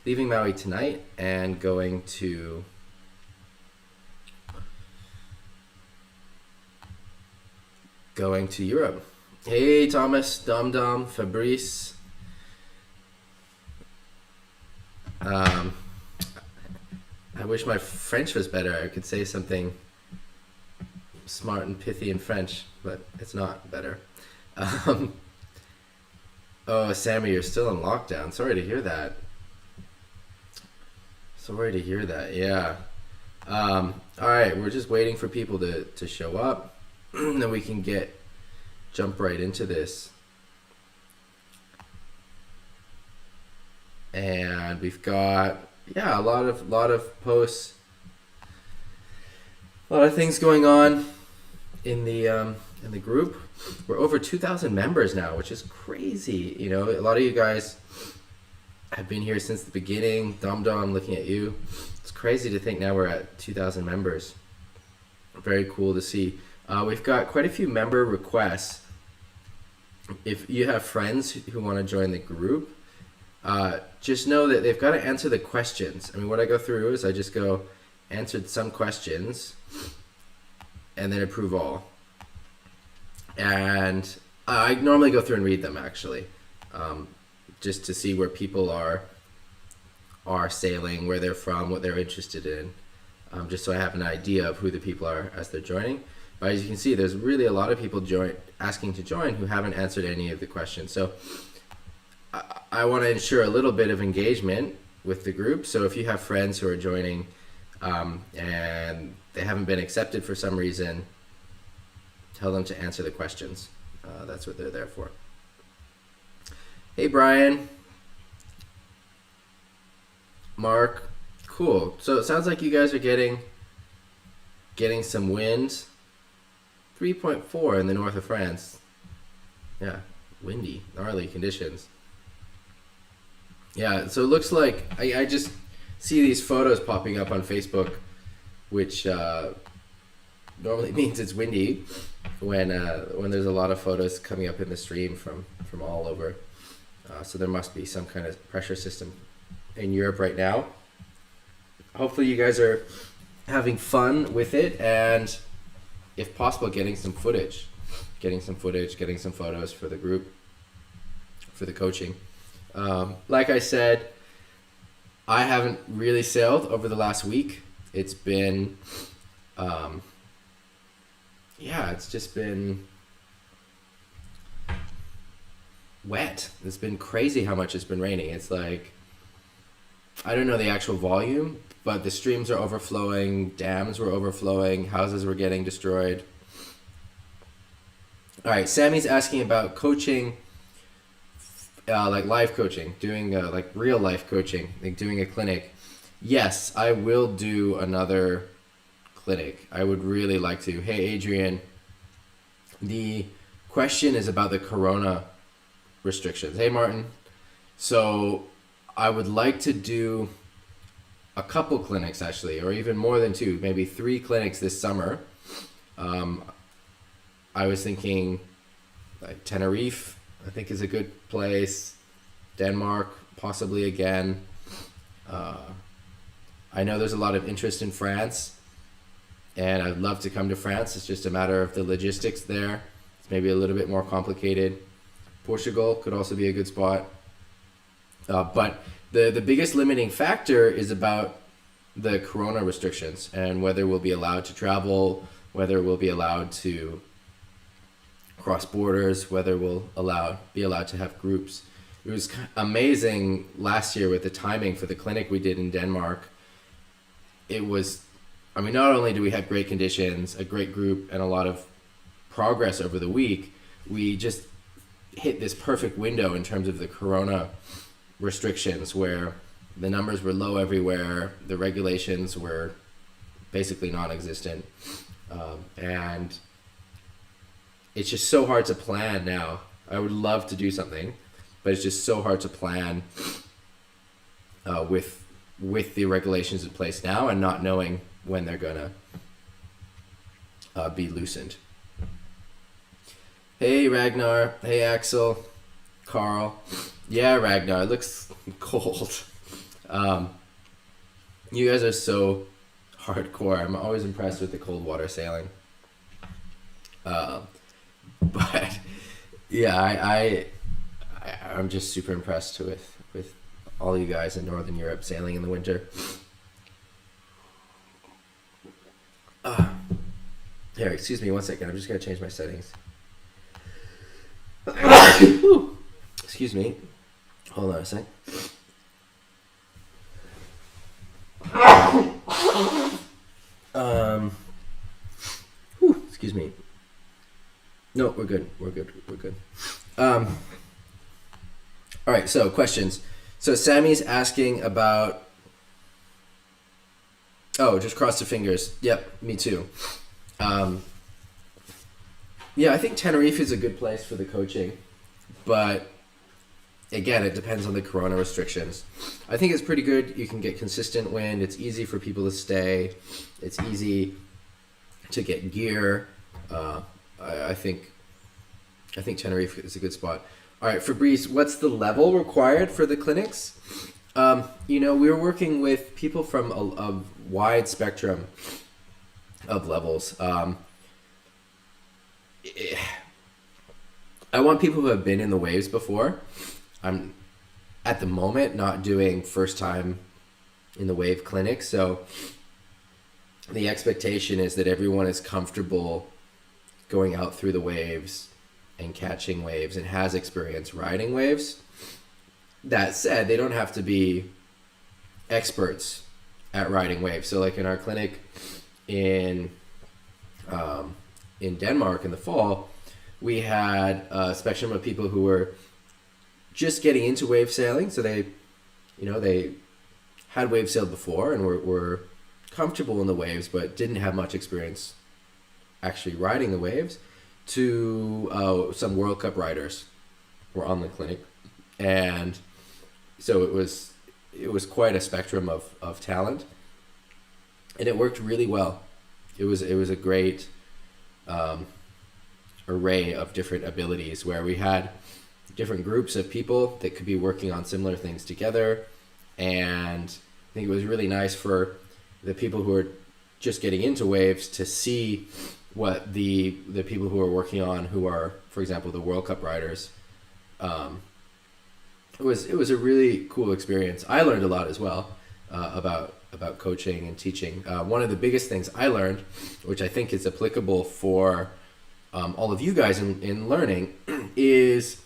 leaving Maui tonight and going to Europe. Hey, Thomas, Dom Dom, Fabrice. I wish my French was better. I could say something smart and pithy in French, but it's not better. Oh, Sammy, you're still in lockdown. Sorry to hear that. Sorry to hear that. Yeah. All right, we're just waiting for people to show up, then we can jump right into this. And we've got a lot of posts, a lot of things going on in the group. We're over 2,000 members now, which is crazy. You know, a lot of you guys have been here since the beginning. Dom Dom, looking at you. It's crazy to think now we're at 2,000 members. Very cool to see. We've got quite a few member requests. If you have friends who want to join the group, just know that they've got to answer the questions. I mean, what I go through is I just go answered some questions and then approve all. And I normally go through and read them, actually, just to see where people are sailing, where they're from, what they're interested in, just so I have an idea of who the people are as they're joining. But as you can see, there's really a lot of people asking to join who haven't answered any of the questions. So I want to ensure a little bit of engagement with the group. So if you have friends who are joining and they haven't been accepted for some reason, tell them to answer the questions. That's what they're there for. Hey, Brian. Mark. Cool. So it sounds like you guys are getting some wind. 3.4 in the north of France. Yeah, windy, gnarly conditions. Yeah, so it looks like I just see these photos popping up on Facebook, which normally means it's windy when there's a lot of photos coming up in the stream from all over. So there must be some kind of pressure system in Europe right now. Hopefully you guys are having fun with it, and if possible, getting some footage, getting some photos for the group, for the coaching. Like I said, I haven't really sailed over the last week. It's been, it's just been wet. It's been crazy how much it's been raining. It's like, I don't know the actual volume, but the streams are overflowing, dams were overflowing, houses were getting destroyed. All right, Sammy's asking about coaching, like live coaching, doing like real life coaching, like doing a clinic. Yes, I will do another clinic. I would really like to. Hey, Adrian, the question is about the corona restrictions. Hey, Martin. So I would like to do a couple clinics, actually, or even more than two, maybe 3 clinics this summer. I was thinking like Tenerife, I think, is a good place. Denmark, possibly again. I know there's a lot of interest in France, and I'd love to come to France. It's just a matter of the logistics there. It's maybe a little bit more complicated. Portugal could also be a good spot. But the biggest limiting factor is about the corona restrictions and whether we'll be allowed to travel, whether we'll be allowed to cross borders, whether we'll be allowed to have groups. It was amazing last year with the timing for the clinic we did in Denmark. It was, I mean, not only do we have great conditions, a great group, and a lot of progress over the week, we just hit this perfect window in terms of the corona restrictions where the numbers were low everywhere, the regulations were basically non-existent, and it's just so hard to plan now. I would love to do something, but it's just so hard to plan with the regulations in place now and not knowing when they're gonna be loosened. Hey, Ragnar. Hey, Axel. Carl. Yeah, Ragnar, it looks cold. Um, you guys are so hardcore. I'm always impressed with the cold water sailing. But yeah, I'm just super impressed with all you guys in Northern Europe sailing in the winter. Here, excuse me 1 second. I'm just gonna change my settings. Excuse me. Hold on a sec. Excuse me. No, we're good. We're good. All right. So questions. So Sammy's asking about. Oh, just cross the fingers. Yep, me too. Yeah, I think Tenerife is a good place for the coaching, but again, it depends on the corona restrictions. I think it's pretty good. You can get consistent wind. It's easy for people to stay. It's easy to get gear. I think Tenerife is a good spot. All right, Fabrice, what's the level required for the clinics? We're working with people from a wide spectrum of levels. I want people who have been in the waves before. I'm at the moment not doing first time in the wave clinic, so the expectation is that everyone is comfortable going out through the waves and catching waves and has experience riding waves. That said, they don't have to be experts at riding waves. So like in our clinic in Denmark in the fall, we had a spectrum of people who were just getting into wave sailing. So they had wave sailed before and were comfortable in the waves, but didn't have much experience actually riding the waves, to some World Cup riders were on the clinic. And so it was quite a spectrum of talent, and it worked really well. It was a great array of different abilities where we had different groups of people that could be working on similar things together. And I think it was really nice for the people who are just getting into waves to see what the people who are working on, who are, for example, the World Cup riders. It was a really cool experience. I learned a lot as well about coaching and teaching. One of the biggest things I learned, which I think is applicable for all of you guys in learning, is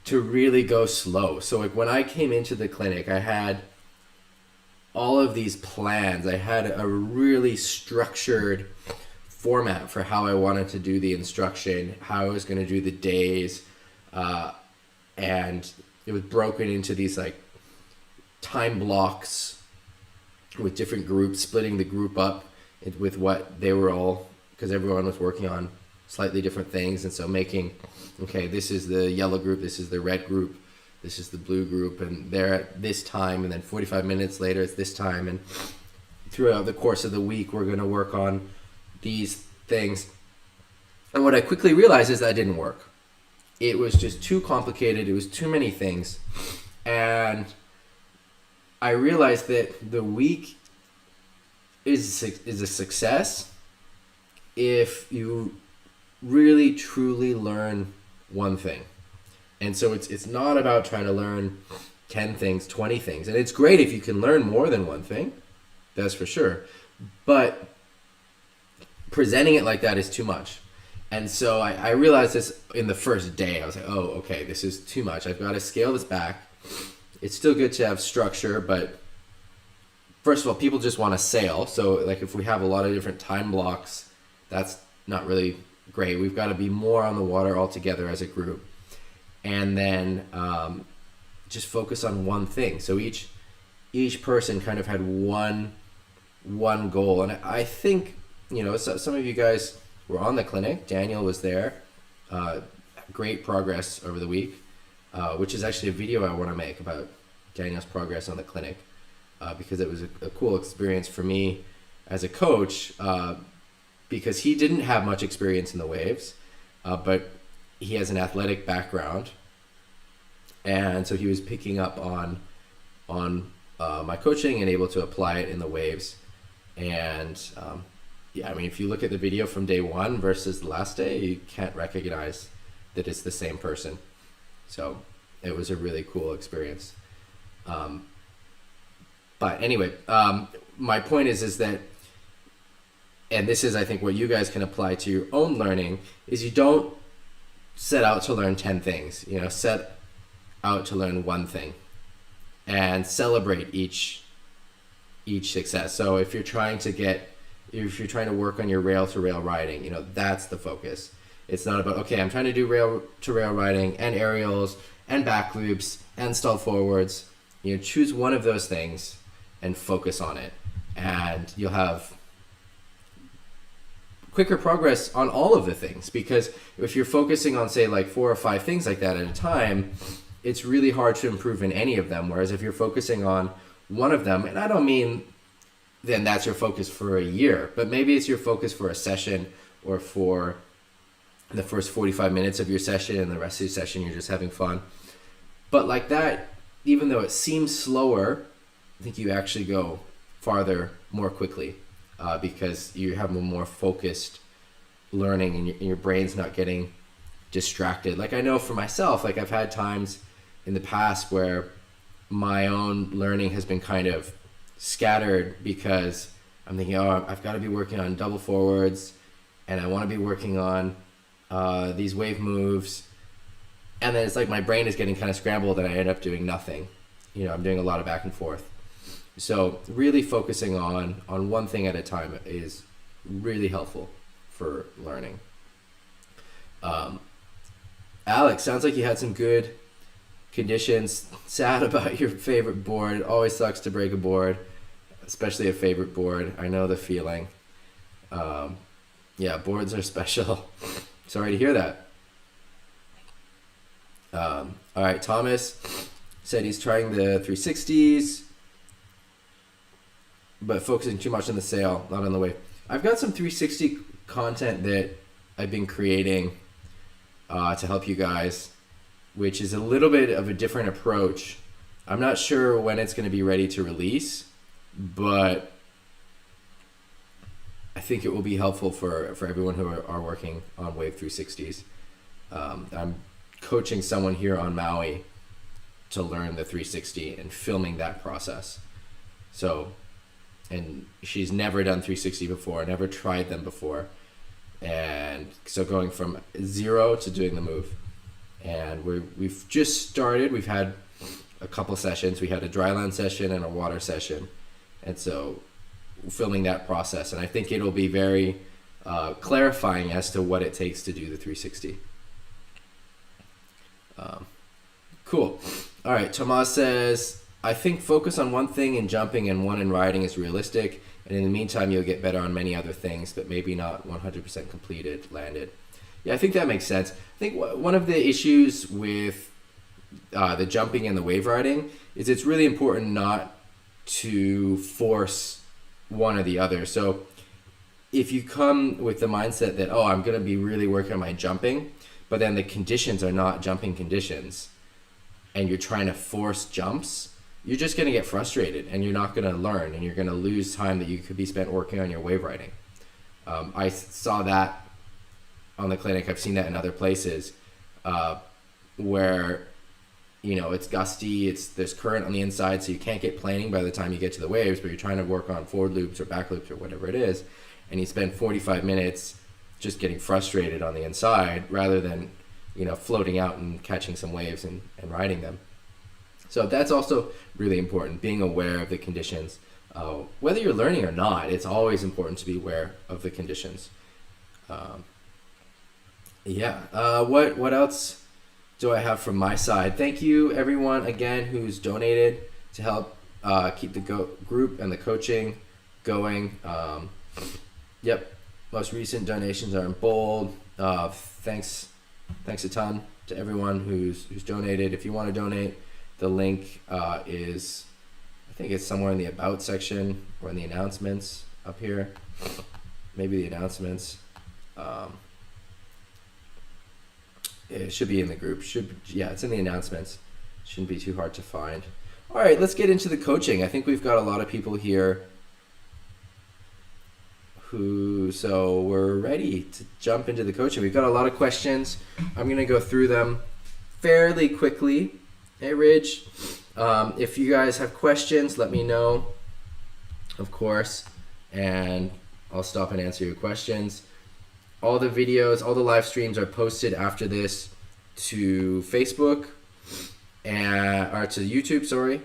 to really go slow. So like when I came into the clinic, I had all of these plans. I had a really structured format for how I wanted to do the instruction, how I was going to do the days, and it was broken into these like time blocks with different groups, splitting the group up with what they were all, because everyone was working on slightly different things. And so making, okay, this is the yellow group, this is the red group, this is the blue group, and they're at this time, and then 45 minutes later it's this time, and throughout the course of the week we're going to work on these things. And what I quickly realized is that didn't work. It was just too complicated. It was too many things. And I realized that the week is a success if you really truly learn one thing. And so it's not about trying to learn 10 things, 20 things. And it's great if you can learn more than one thing. That's for sure. But presenting it like that is too much. And so I realized this in the first day. I was like, oh, okay, this is too much. I've got to scale this back. It's still good to have structure, but first of all, people just want to sail. So like if we have a lot of different time blocks, that's not really great. We've got to be more on the water altogether as a group. And then just focus on one thing. So each person kind of had one goal. And I think, some of you guys were on the clinic. Daniel was there. Great progress over the week, which is actually a video I want to make about Daniel's progress on the clinic, because it was a cool experience for me as a coach, because he didn't have much experience in the waves, but he has an athletic background, and so he was picking up on on my coaching and able to apply it in the waves. And yeah, I mean, if you look at the video from day one versus the last day, you can't recognize that it's the same person. So it was a really cool experience. But anyway, my point is that, and this is, I think, what you guys can apply to your own learning, is you don't set out to learn 10 things. You know, set out to learn one thing and celebrate each success. So if you're trying to work on your rail to rail riding, you know, that's the focus. It's not about, okay, I'm trying to do rail to rail riding and aerials and back loops and stall forwards. You know, choose one of those things and focus on it, and you'll have quicker progress on all of the things. Because if you're focusing on, say, like 4 or 5 things like that at a time, it's really hard to improve in any of them. Whereas if you're focusing on one of them, and I don't mean then that's your focus for a year, but maybe it's your focus for a session, or for the first 45 minutes of your session, and the rest of your session you're just having fun. But like that, even though it seems slower, I think you actually go farther more quickly, because you have a more focused learning, and your brain's not getting distracted. Like I know for myself, like I've had times in the past where my own learning has been kind of scattered, because I'm thinking, oh, I've got to be working on double forwards, and I want to be working on these wave moves, and then it's like my brain is getting kind of scrambled, and I end up doing nothing. You know, I'm doing a lot of back and forth. So really focusing on one thing at a time is really helpful for learning. Alex, sounds like you had some good conditions. Sad about your favorite board. It always sucks to break a board, especially a favorite board. I know the feeling. Yeah, boards are special. Sorry to hear that. All right, Thomas said he's trying the 360s, but focusing too much on the sail, not on the wave. I've got some 360 content that I've been creating to help you guys, which is a little bit of a different approach. I'm not sure when it's going to be ready to release, but I think it will be helpful for everyone who are working on Wave 360s. I'm coaching someone here on Maui to learn the 360 and filming that process. So, and she's never done 360 before, never tried them before. And so going from 0 to doing the move. And we've just started. We've had a couple sessions. We had a dryland session and a water session. And so filming that process. And I think it'll be very clarifying as to what it takes to do the 360. Cool. All right. Tomas says, I think focus on one thing in jumping and one in riding is realistic. And in the meantime, you'll get better on many other things, but maybe not 100% completed, landed. Yeah, I think that makes sense. I think one of the issues with the jumping and the wave riding is it's really important not to force one or the other. So if you come with the mindset that, oh, I'm going to be really working on my jumping, but then the conditions are not jumping conditions, and you're trying to force jumps, you're just going to get frustrated, and you're not going to learn, and you're going to lose time that you could be spent working on your wave riding. I saw that on the clinic. I've seen that in other places where, you know, it's gusty, there's current on the inside, so you can't get planing by the time you get to the waves, but you're trying to work on forward loops or back loops or whatever it is, and you spend 45 minutes just getting frustrated on the inside rather than, you know, floating out and catching some waves and riding them. So that's also really important, being aware of the conditions. Whether you're learning or not, it's always important to be aware of the conditions. What else do I have from my side? Thank you, everyone, again, who's donated to help keep the group and the coaching going. Most recent donations are in bold. Thanks a ton to everyone who's donated. If you want to donate, the link is, I think it's somewhere in the About section or in the announcements up here. Maybe the announcements. It should be in the group. It's in the announcements. Shouldn't be too hard to find. All right, let's get into the coaching. I think we've got a lot of people here so we're ready to jump into the coaching. We've got a lot of questions. I'm going to go through them fairly quickly. Hey, Ridge, if you guys have questions, let me know, of course, and I'll stop and answer your questions. All the videos, all the live streams are posted after this to Facebook or to YouTube, sorry.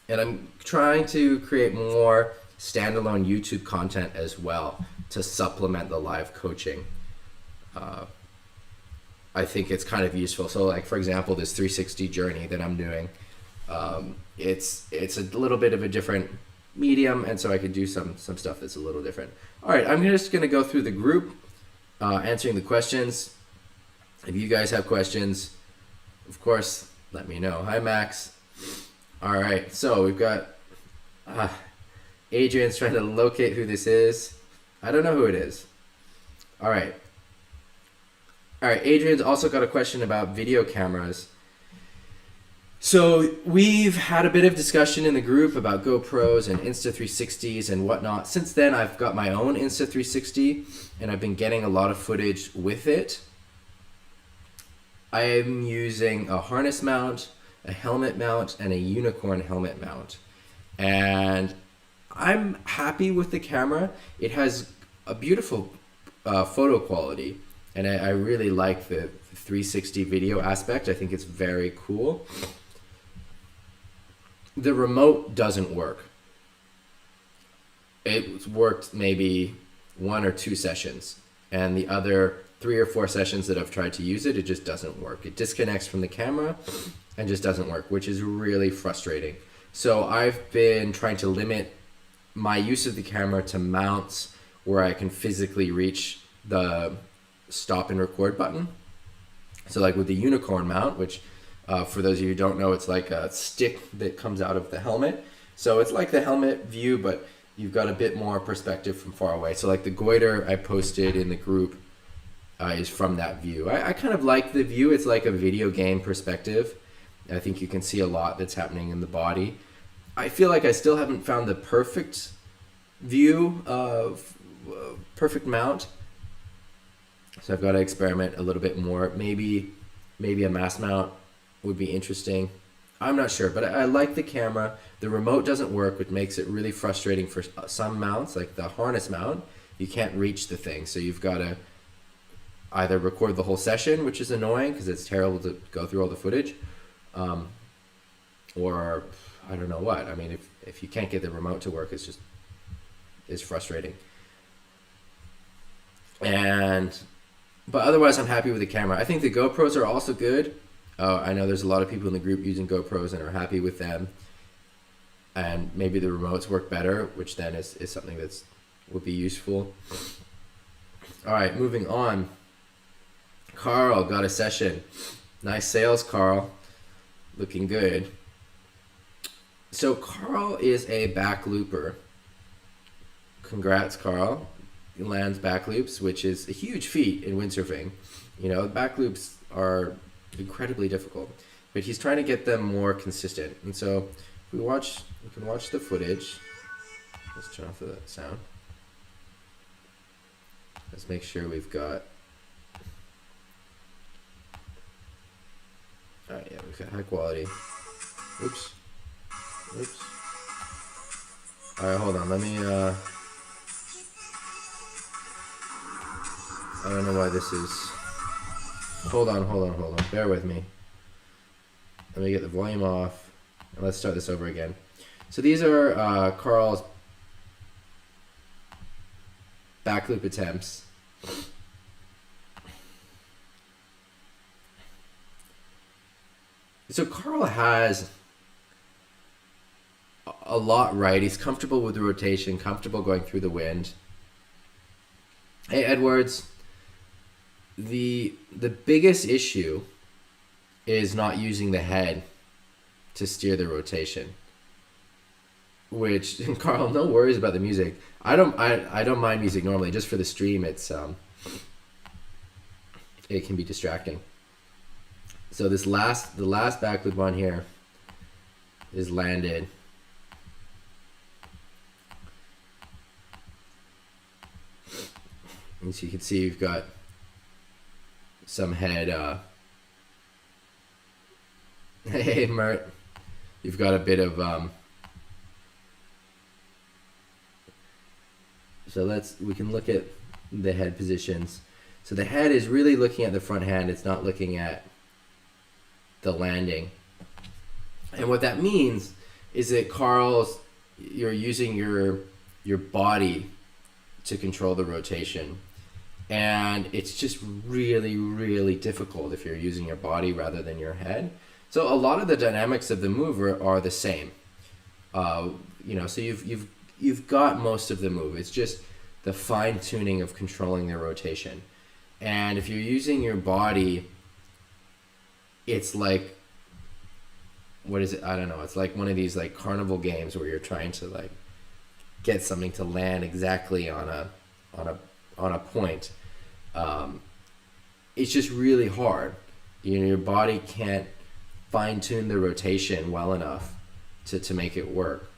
And I'm trying to create more standalone YouTube content as well to supplement the live coaching. I think it's kind of useful. So like, for example, this 360 journey that I'm doing, it's a little bit of a different medium, and so I could do some stuff that's a little different. All right, I'm just going to go through the group, answering the questions. If you guys have questions, of course, let me know. Hi, Max. All right, so we've got Adrian's trying to locate who this is. I don't know who it is. All right, Adrian's also got a question about video cameras. So we've had a bit of discussion in the group about GoPros and Insta360s and whatnot. Since then, I've got my own Insta360, and I've been getting a lot of footage with it. I am using a harness mount, a helmet mount, and a unicorn helmet mount. And I'm happy with the camera. It has a beautiful photo quality, and I really like the 360 video aspect. I think it's very cool. The remote doesn't work. It worked maybe 1 or 2 sessions, and the other 3 or 4 sessions that I've tried to use it, it just doesn't work. It disconnects from the camera and just doesn't work, which is really frustrating. So I've been trying to limit my use of the camera to mounts where I can physically reach the stop and record button. So like with the unicorn mount, which for those of you who don't know, it's like a stick that comes out of the helmet. So it's like the helmet view, but you've got a bit more perspective from far away. So like the goiter I posted in the group is from that view. I kind of like the view. It's like a video game perspective. I think you can see a lot that's happening in the body. I feel like I still haven't found the perfect view of perfect mount. So I've got to experiment a little bit more. Maybe a mass mount would be interesting. I'm not sure, but I like the camera. The remote doesn't work, which makes it really frustrating for some mounts, like the harness mount. You can't reach the thing, so you've got to either record the whole session, which is annoying because it's terrible to go through all the footage, or I don't know what. I mean, if you can't get the remote to work, it's frustrating. But otherwise, I'm happy with the camera. I think the GoPros are also good. I know there's a lot of people in the group using GoPros and are happy with them. And maybe the remotes work better, which then is something would be useful. All right, moving on. Carl got a session. Nice sales, Carl. Looking good. So Carl is a back looper. Congrats, Carl. He lands back loops, which is a huge feat in windsurfing. You know, back loops are incredibly difficult, but he's trying to get them more consistent. And so we can watch the footage. Let's turn off the sound. Let's make sure we've got, all right, yeah, we've got high quality. Oops. All right, hold on, let me, I don't know why this is, hold on, bear with me. Let me get the volume off, and let's start this over again. So these are Carl's back loop attempts. So Carl has a lot right. He's comfortable with the rotation, comfortable going through the wind. Hey, Edwards. The biggest issue is not using the head to steer the rotation. Which, Carl, no worries about the music. I don't mind music normally. Just for the stream, it can be distracting. So the last back loop on here, is landed. And so you can see you've got some head. Hey, Mert. You've got a bit of. So we can look at the head positions. So the head is really looking at the front hand. It's not looking at the landing. And what that means is that you're using your body to control the rotation. And it's just really, really difficult if you're using your body rather than your head. So a lot of the dynamics of the move are the same. So you've got most of the move. It's just the fine tuning of controlling the rotation. And if you're using your body, it's like, what is it? I don't know. It's like one of these like carnival games where you're trying to like get something to land exactly on a point. It's just really hard. Your body can't fine tune the rotation well enough to make it work.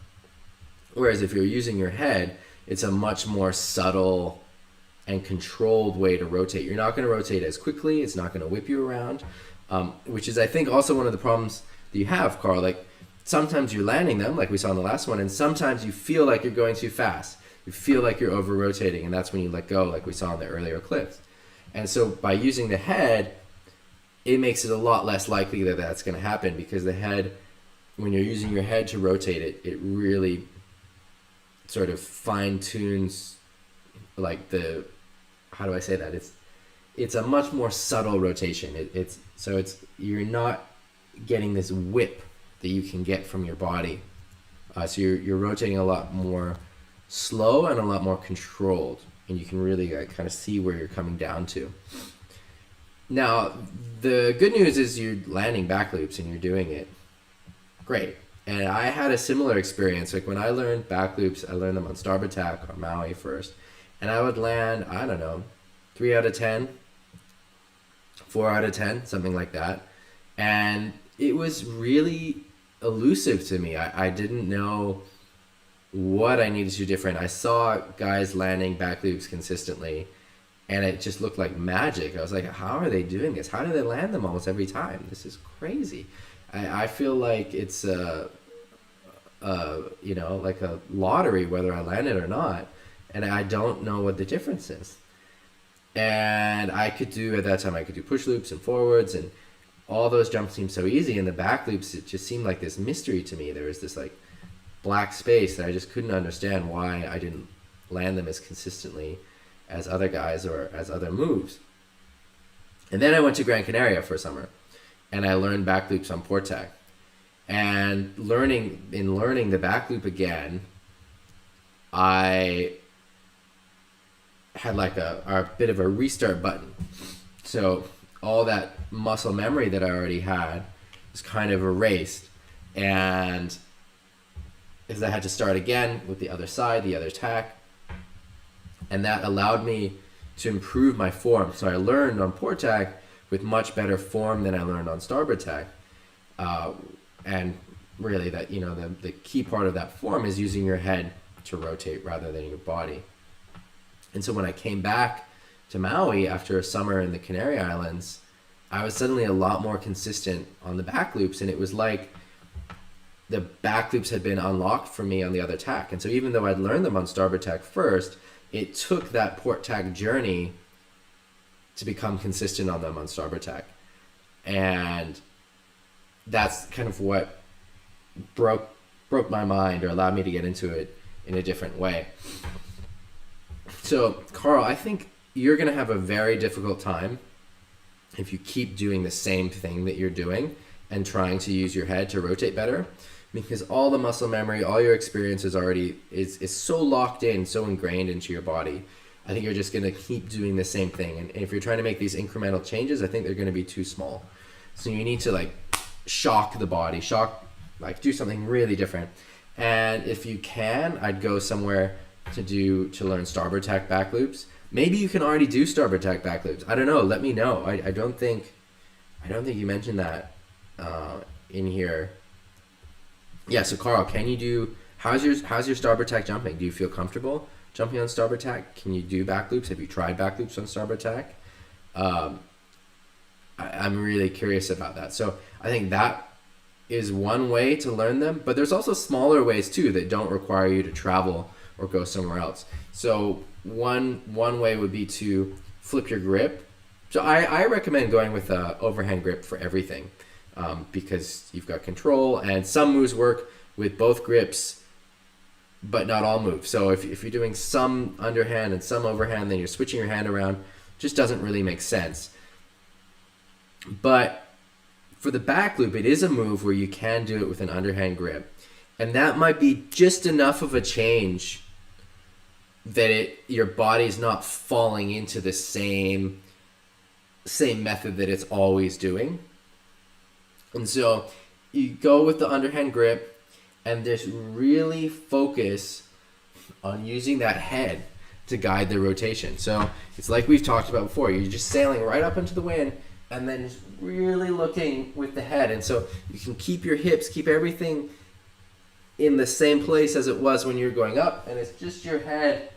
Whereas if you're using your head, it's a much more subtle and controlled way to rotate. You're not going to rotate as quickly. It's not going to whip you around, which is, I think, also one of the problems that you have, Carl. Like sometimes you're landing them, like we saw in the last one, and sometimes you feel like you're going too fast. You feel like you're over rotating, and that's when you let go, like we saw in the earlier clips. And so by using the head, it makes it a lot less likely that that's going to happen, because the head, when you're using your head to rotate it, it really sort of fine tunes like how do I say that? It's a much more subtle rotation. You're not getting this whip that you can get from your body. So you're rotating a lot more slow and a lot more controlled, and you can really kind of see where you're coming down to. Now, the good news is you're landing back loops and you're doing it great. And I had a similar experience. Like when I learned back loops, I learned them on starboard tack on Maui first. And I would land, I don't know, 3 out of 10, 4 out of 10, something like that. And it was really elusive to me. I didn't know what I needed to do different. I saw guys landing back loops consistently, and it just looked like magic. I was like, how are they doing this? How do they land them almost every time? This is crazy. I feel like it's like a lottery whether I land it or not, and I don't know what the difference is. And at that time I could do push loops and forwards, and all those jumps seemed so easy, and the back loops, it just seemed like this mystery to me. There was this like black space that I just couldn't understand why I didn't land them as consistently as other guys or as other moves. And then I went to Gran Canaria for a summer, and I learned back loops on port tack. And learning the back loop again, I had like a bit of a restart button. So all that muscle memory that I already had was kind of erased, and because I had to start again with the other side, the other tack, and that allowed me to improve my form. So I learned on port tack with much better form than I learned on starboard tack, and really that the key part of that form is using your head to rotate rather than your body. And so when I came back to Maui after a summer in the Canary Islands, I was suddenly a lot more consistent on the back loops, and it was like the back loops had been unlocked for me on the other tack. And so even though I'd learned them on starboard tack first, it took that port tack journey to become consistent on them on starboard tack. And that's kind of what broke my mind, or allowed me to get into it in a different way. So, Carl, I think you're going to have a very difficult time if you keep doing the same thing that you're doing and trying to use your head to rotate better, because all the muscle memory, all your experience is already is so locked in, so ingrained into your body. I think you're just going to keep doing the same thing. And if you're trying to make these incremental changes, I think they're going to be too small. So you need to like shock the body, do something really different. And if you can, I'd go somewhere to learn starboard tack back loops. Maybe you can already do starboard tack back loops. I don't know. Let me know. I don't think you mentioned that in here. Yeah, so Carl, how's your starboard tack jumping? Do you feel comfortable jumping on starboard tack? Can you do back loops? Have you tried back loops on starboard tack? Um, I'm really curious about that. So I think that is one way to learn them, but there's also smaller ways too that don't require you to travel or go somewhere else. So one way would be to flip your grip. So I recommend going with a overhand grip for everything, because you've got control, and some moves work with both grips, but not all moves. So if you're doing some underhand and some overhand, then you're switching your hand around. Just doesn't really make sense. But for the back loop, it is a move where you can do it with an underhand grip. And that might be just enough of a change that your body's not falling into the same method that it's always doing. And so you go with the underhand grip and just really focus on using that head to guide the rotation. So it's like we've talked about before. You're just sailing right up into the wind and then just really looking with the head. And so you can keep your hips, keep everything in the same place as it was when you're going up, and it's just your head.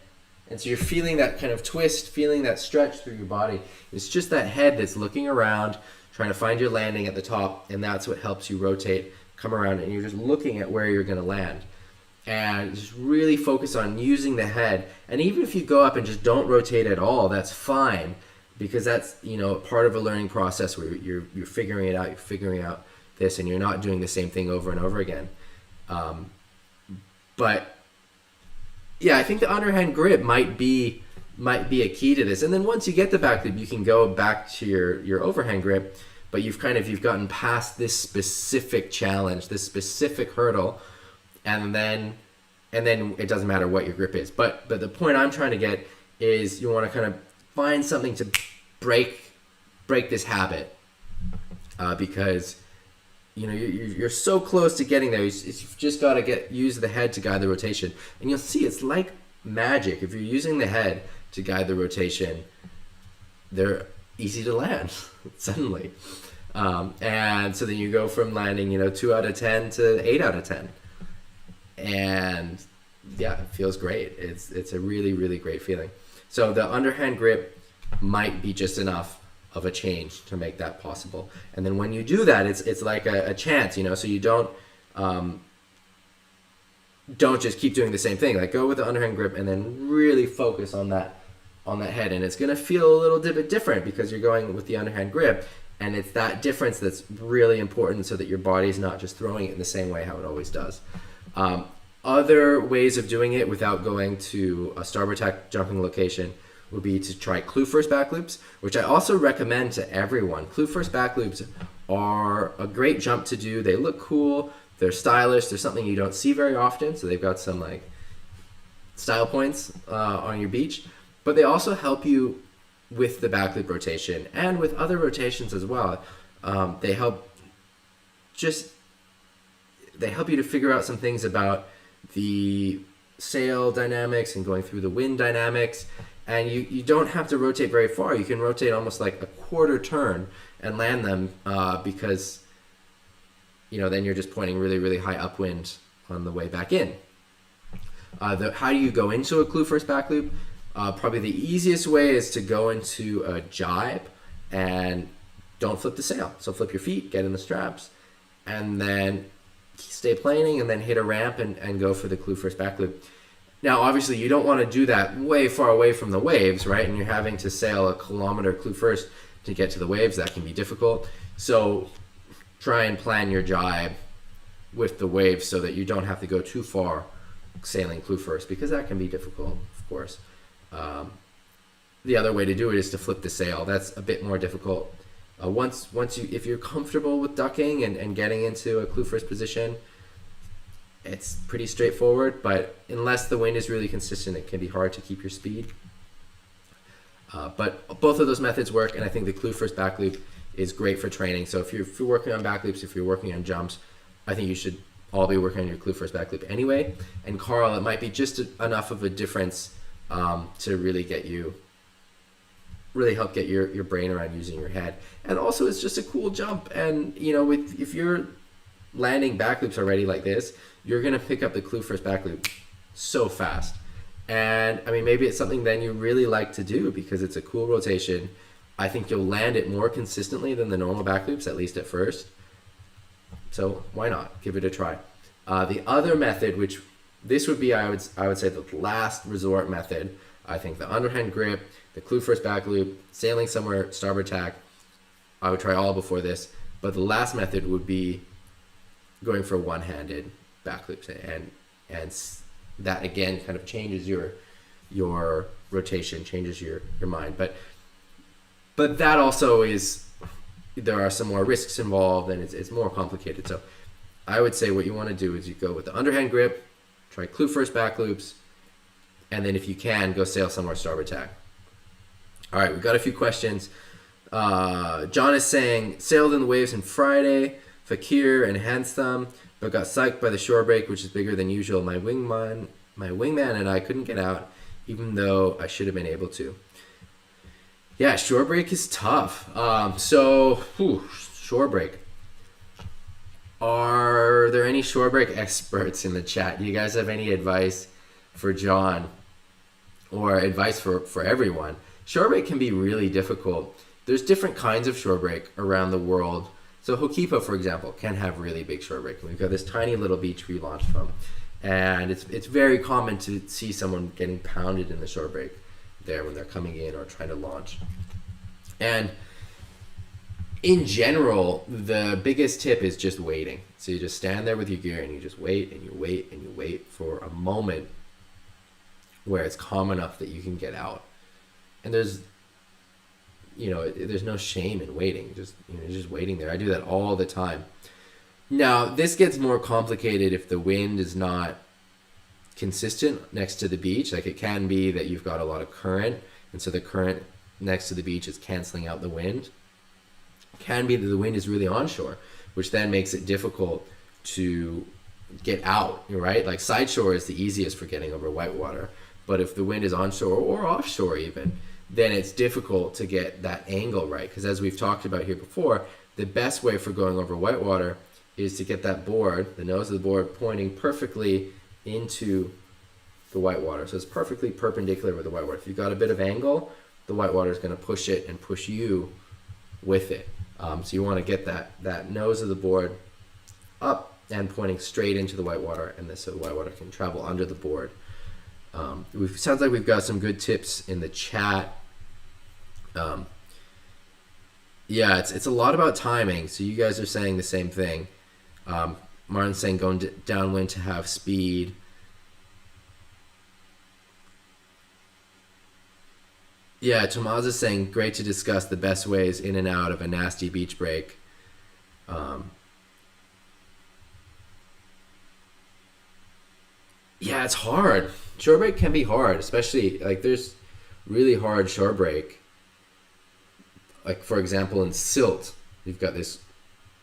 And so you're feeling that kind of twist, feeling that stretch through your body. It's just that head that's looking around, trying to find your landing at the top, and that's what helps you rotate, come around, and you're just looking at where you're going to land. And just really focus on using the head. And even if you go up and just don't rotate at all, that's fine, because that's, part of a learning process where you're figuring it out, you're figuring out this, and you're not doing the same thing over and over again. But yeah, I think the underhand grip might be a key to this. And then once you get the back loop, you can go back to your overhand grip, but you've gotten past this specific challenge, this specific hurdle, and then it doesn't matter what your grip is. But the point I'm trying to get is you want to kind of find something to break this habit, because you're so close to getting there. You've just got to use the head to guide the rotation, and you'll see it's like magic. If you're using the head to guide the rotation, they're easy to land suddenly, and so then you go from landing 2 out of 10 to 8 out of 10, and yeah, it feels great. It's a really, really great feeling. So the underhand grip might be just enough of a change to make that possible. And then when you do that, it's like a chance, so you don't just keep doing the same thing. Like, go with the underhand grip and then really focus on that head. And it's going to feel a little bit different because you're going with the underhand grip, and it's that difference that's really important, so that your body's not just throwing it in the same way how it always does. Other ways of doing it without going to a starboard tack jumping location would be to try clue first back loops, which I also recommend to everyone. Clue first back loops are a great jump to do. They look cool. They're stylish. They're something you don't see very often, so they've got some like style points on your beach. But they also help you with the back loop rotation and with other rotations as well. They help you to figure out some things about the sail dynamics and going through the wind dynamics. And you don't have to rotate very far. You can rotate almost like a quarter turn and land them, because then you're just pointing really, really high upwind on the way back in. How do you go into a clue first back loop? Probably the easiest way is to go into a jibe and don't flip the sail. So flip your feet, get in the straps, and then stay planing, and then hit a ramp and go for the clue first back loop. Now, obviously, you don't want to do that way far away from the waves, right? And you're having to sail a kilometer clue first to get to the waves. That can be difficult. So try and plan your jibe with the waves so that you don't have to go too far sailing clue first, because that can be difficult, of course. The other way to do it is to flip the sail. That's a bit more difficult. If you're comfortable with ducking and getting into a clue first position, it's pretty straightforward, but unless the wind is really consistent, it can be hard to keep your speed. But both of those methods work, and I think the clue first back loop is great for training. So if you're working on back loops, if you're working on jumps, I think you should all be working on your clue first back loop anyway. And Carl, it might be just enough of a difference to really help get your brain around using your head. And also, it's just a cool jump. And if you're landing back loops already like this, you're going to pick up the clue first back loop so fast. And I mean, maybe it's something then you really like to do because it's a cool rotation. I think you'll land it more consistently than the normal back loops, at least at first. So why not? Give it a try. The other method, which this would be, I would say, the last resort method. I think the underhand grip, the clue first back loop, sailing somewhere, starboard tack. I would try all before this. But the last method would be going for one-handed back loops, and that again kind of changes your rotation, changes your mind. But that also is, there are some more risks involved, and it's more complicated. So I would say what you want to do is you go with the underhand grip, try clue first back loops, and then if you can, go sail somewhere starboard tack. All right, we've got a few questions. John is saying, sailed in the waves on Friday, Fakir and Hands Thumb, but got psyched by the shore break, which is bigger than usual. My wingman and I couldn't get out, even though I should have been able to. Yeah, shore break is tough. Shore break. Are there any shore break experts in the chat? Do you guys have any advice for John, or advice for everyone? Shore break can be really difficult. There's different kinds of shore break around the world. So Hokipa, for example, can have really big shore break. We've got this tiny little beach we launched from, and it's very common to see someone getting pounded in the shore break there when they're coming in or trying to launch. And in general, the biggest tip is just waiting. So you just stand there with your gear and you just wait and you wait and you wait for a moment where it's calm enough that you can get out. And there's no shame in waiting. Just waiting there. I do that all the time. Now, this gets more complicated if the wind is not consistent next to the beach. Like, it can be that you've got a lot of current, and so the current next to the beach is canceling out the wind. It can be that the wind is really onshore, which then makes it difficult to get out, right? Like, side shore is the easiest for getting over whitewater, but if the wind is onshore or offshore even, then it's difficult to get that angle right. Because as we've talked about here before, the best way for going over whitewater is to get that board, the nose of the board, pointing perfectly into the whitewater. So it's perfectly perpendicular with the whitewater. If you've got a bit of angle, the whitewater is going to push it and push you with it. So you want to get that nose of the board up and pointing straight into the whitewater, and so the whitewater can travel under the board. Sounds like we've got some good tips in the chat. Yeah, it's a lot about timing. So you guys are saying the same thing. Martin's saying going downwind to have speed. Yeah, Tomas is saying great to discuss the best ways in and out of a nasty beach break. Yeah, it's hard. Shore break can be hard, especially like there's really hard shore break. Like, for example, in silt, you've got this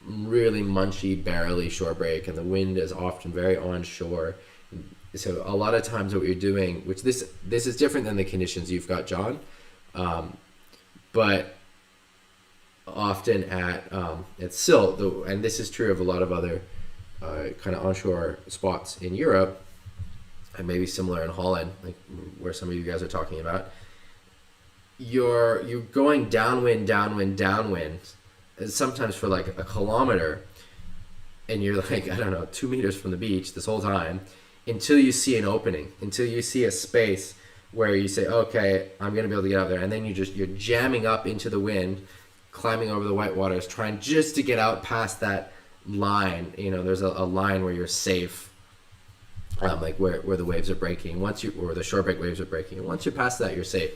really munchy, barrely shore break, and the wind is often very onshore. So a lot of times what you're doing, which this is different than the conditions you've got, John, but often at silt, and this is true of a lot of other kind of onshore spots in Europe, and maybe similar in Holland, like where some of you guys are talking about, you're going downwind, sometimes for like a kilometer, and you're like, I don't know, 2 meters from the beach this whole time, until you see an opening, until you see a space where you say, okay, I'm going to be able to get out there. And then you're jamming up into the wind, climbing over the whitewaters, trying just to get out past that line. There's a line where you're safe. Like where the waves are breaking, or the shore break waves are breaking. And once you're past that, you're safe.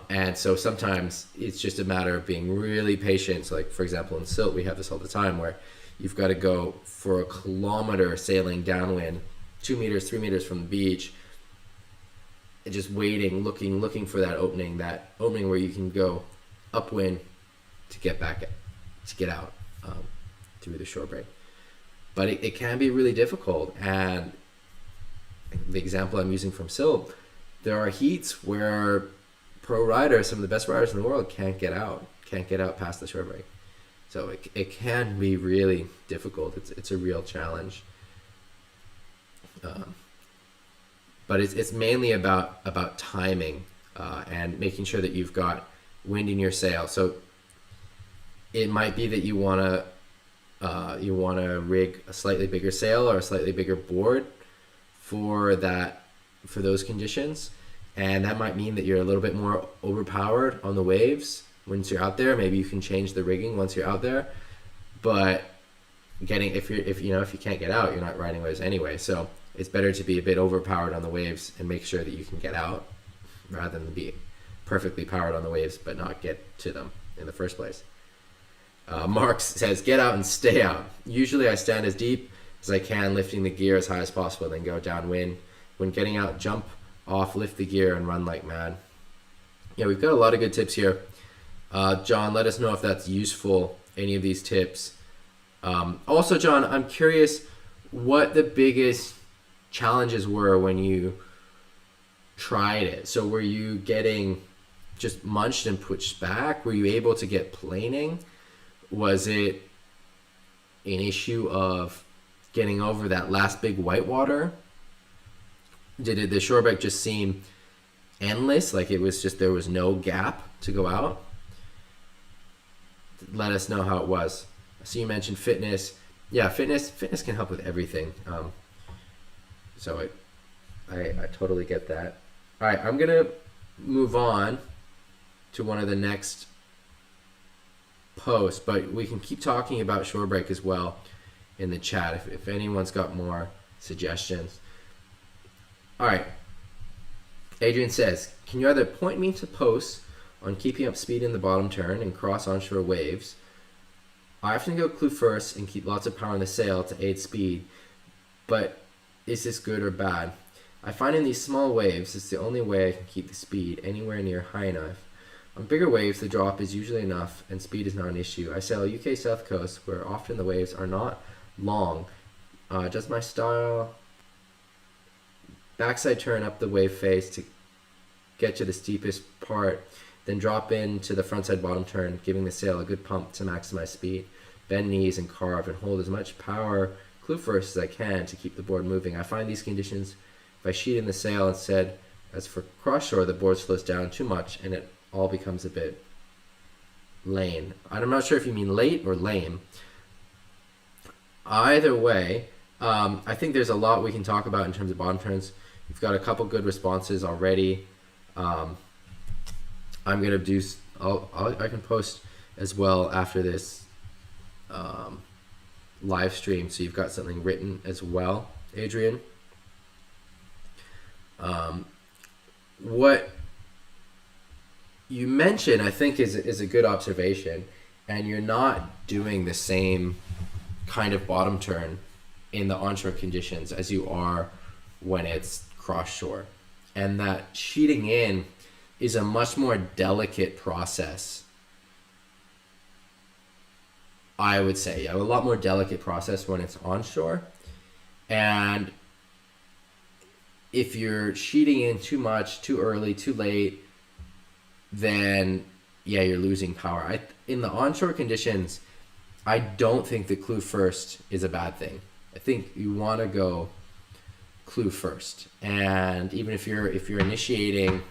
And so sometimes it's just a matter of being really patient. So like, for example, in silt, we have this all the time where you've got to go for a kilometer sailing downwind, 2 meters, 3 meters from the beach, and just waiting, looking for that opening where you can go upwind to get out through the shore break. But it can be really difficult. And the example I'm using from silt, there are heats where pro riders, some of the best riders in the world, can't get out past the shore break. So it can be really difficult. It's a real challenge. But it's mainly about timing and making sure that you've got wind in your sail. So it might be that you want to rig a slightly bigger sail or a slightly bigger board for those conditions, and that might mean that you're a little bit more overpowered on the waves once you're out there. Maybe you can change the rigging once you're out there, but if you can't get out, you're not riding waves anyway. So it's better to be a bit overpowered on the waves and make sure that you can get out, rather than be perfectly powered on the waves but not get to them in the first place. Mark says, get out and stay out. Usually I stand as deep as I can, lifting the gear as high as possible, then go downwind. When getting out, jump off, lift the gear, and run like mad. Yeah, we've got a lot of good tips here. John, let us know if that's useful, any of these tips. Also, John, I'm curious what the biggest challenges were when you tried it. So were you getting just munched and pushed back? Were you able to get planing? Was it an issue of getting over that last big whitewater? Did the shoreback just seem endless, like it was just there was no gap to go out? Let us know how it was. So you mentioned fitness. Yeah, fitness can help with everything. So I totally get that. All right, I'm gonna move on to one of the next posts, but we can keep talking about shore break as well in the chat if anyone's got more suggestions. All right, Adrian says, can you either point me to posts on keeping up speed in the bottom turn and cross onshore waves? I often go clue first and keep lots of power on the sail to aid speed, but is this good or bad? I find in these small waves it's the only way I can keep the speed anywhere near high enough. On bigger waves the drop is usually enough and speed is not an issue. I sail UK South Coast where often the waves are not long. Just my style backside turn up the wave face to get to the steepest part, then drop into the frontside bottom turn, giving the sail a good pump to maximize speed. Bend knees and carve and hold as much power clue first as I can to keep the board moving. I find these conditions, if I sheet in the sail instead, as for cross shore, the board slows down too much and it all becomes a bit lame. I'm not sure if you mean late or lame. Either way, I think there's a lot we can talk about in terms of bottom turns. We've got a couple good responses already. I'm gonna do. I can post as well after this live stream, so you've got something written as well, Adrian. What you mentioned, I think, is a good observation, and you're not doing the same kind of bottom turn in the onshore conditions as you are when it's cross shore, and that sheeting in is a much more delicate process. I would say a lot more delicate process when it's onshore, and if you're sheeting in too much, too early, too late, then yeah, you're losing power. In the onshore conditions, I don't think that clue first is a bad thing. I think you want to go clue first, and even if you're initiating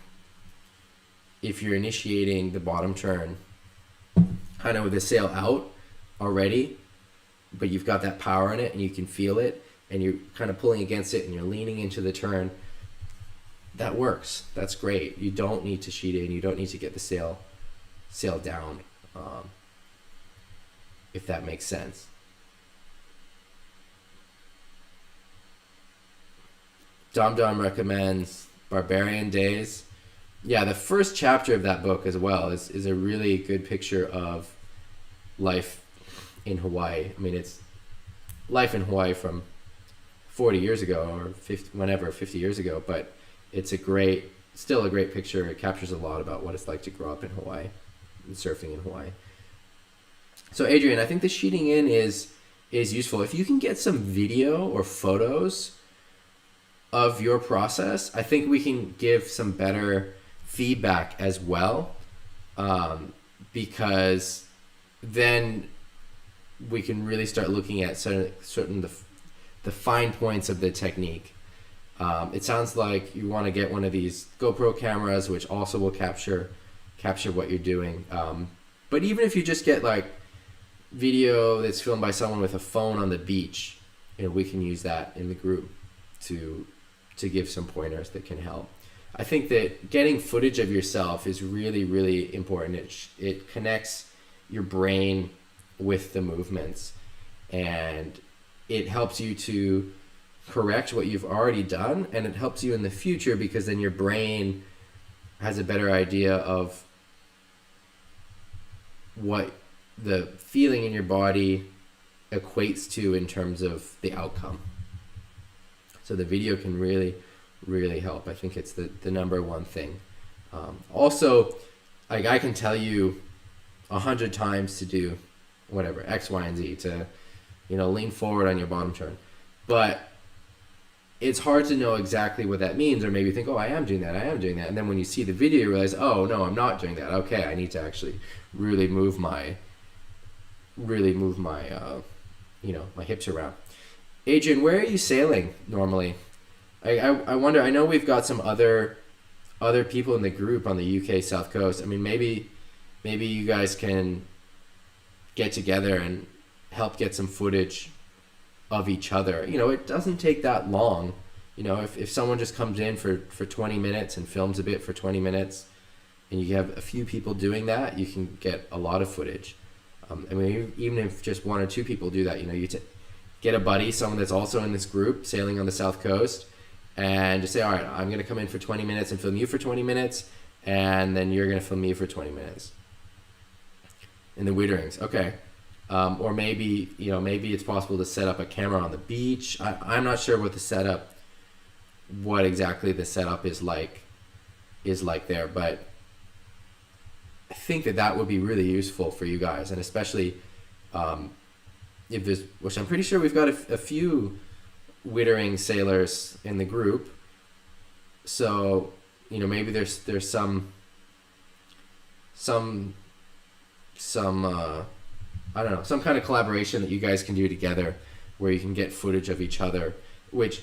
the bottom turn kind of with the sail out already, but you've got that power in it and you can feel it and you're kind of pulling against it and you're leaning into the turn, that works. That's great. You don't need to sheet in. You don't need to get the sail down, if that makes sense. Dom recommends Barbarian Days. Yeah, the first chapter of that book as well is a really good picture of life in Hawaii. I mean, it's life in Hawaii from 40 years ago or 50 years ago, but it's still a great picture. It captures a lot about what it's like to grow up in Hawaii and surfing in Hawaii. So Adrian, I think the sheeting in is useful. If you can get some video or photos of your process, I think we can give some better feedback as well, because then we can really start looking at certain the fine points of the technique. It sounds like you want to get one of these GoPro cameras, which also will capture what you're doing. But even if you just get like video that's filmed by someone with a phone on the beach, we can use that in the group to give some pointers that can help. I think that getting footage of yourself is really, really important. It connects your brain with the movements, and it helps you to correct what you've already done, and it helps you in the future because then your brain has a better idea of what the feeling in your body equates to in terms of the outcome. So the video can really, really help. I think it's the number one thing. Also, like, I can tell you 100 times to do whatever, X, Y, and Z, to lean forward on your bottom turn, but it's hard to know exactly what that means, or maybe you think, oh, I am doing that, and then when you see the video you realize, oh no, I'm not doing that. Okay, I need to actually really move my my hips around. Adrian, where are you sailing normally? I wonder, I know we've got some other people in the group on the UK South Coast. I mean, maybe you guys can get together and help get some footage of each other. It doesn't take that long. If someone just comes in for 20 minutes and films a bit for 20 minutes, and you have a few people doing that, you can get a lot of footage. I mean, even if just one or two people do that, you get a buddy, someone that's also in this group sailing on the South Coast, and just say, all right, I'm going to come in for 20 minutes and film you for 20 minutes, and then you're going to film me for 20 minutes. In the Witterings, okay. Or maybe it's possible to set up a camera on the beach. I'm not sure what exactly the setup is like there, but I think that would be really useful for you guys, and especially if there's, which I'm pretty sure we've got a few Wittering sailors in the group, so maybe there's some I don't know, some kind of collaboration that you guys can do together where you can get footage of each other, which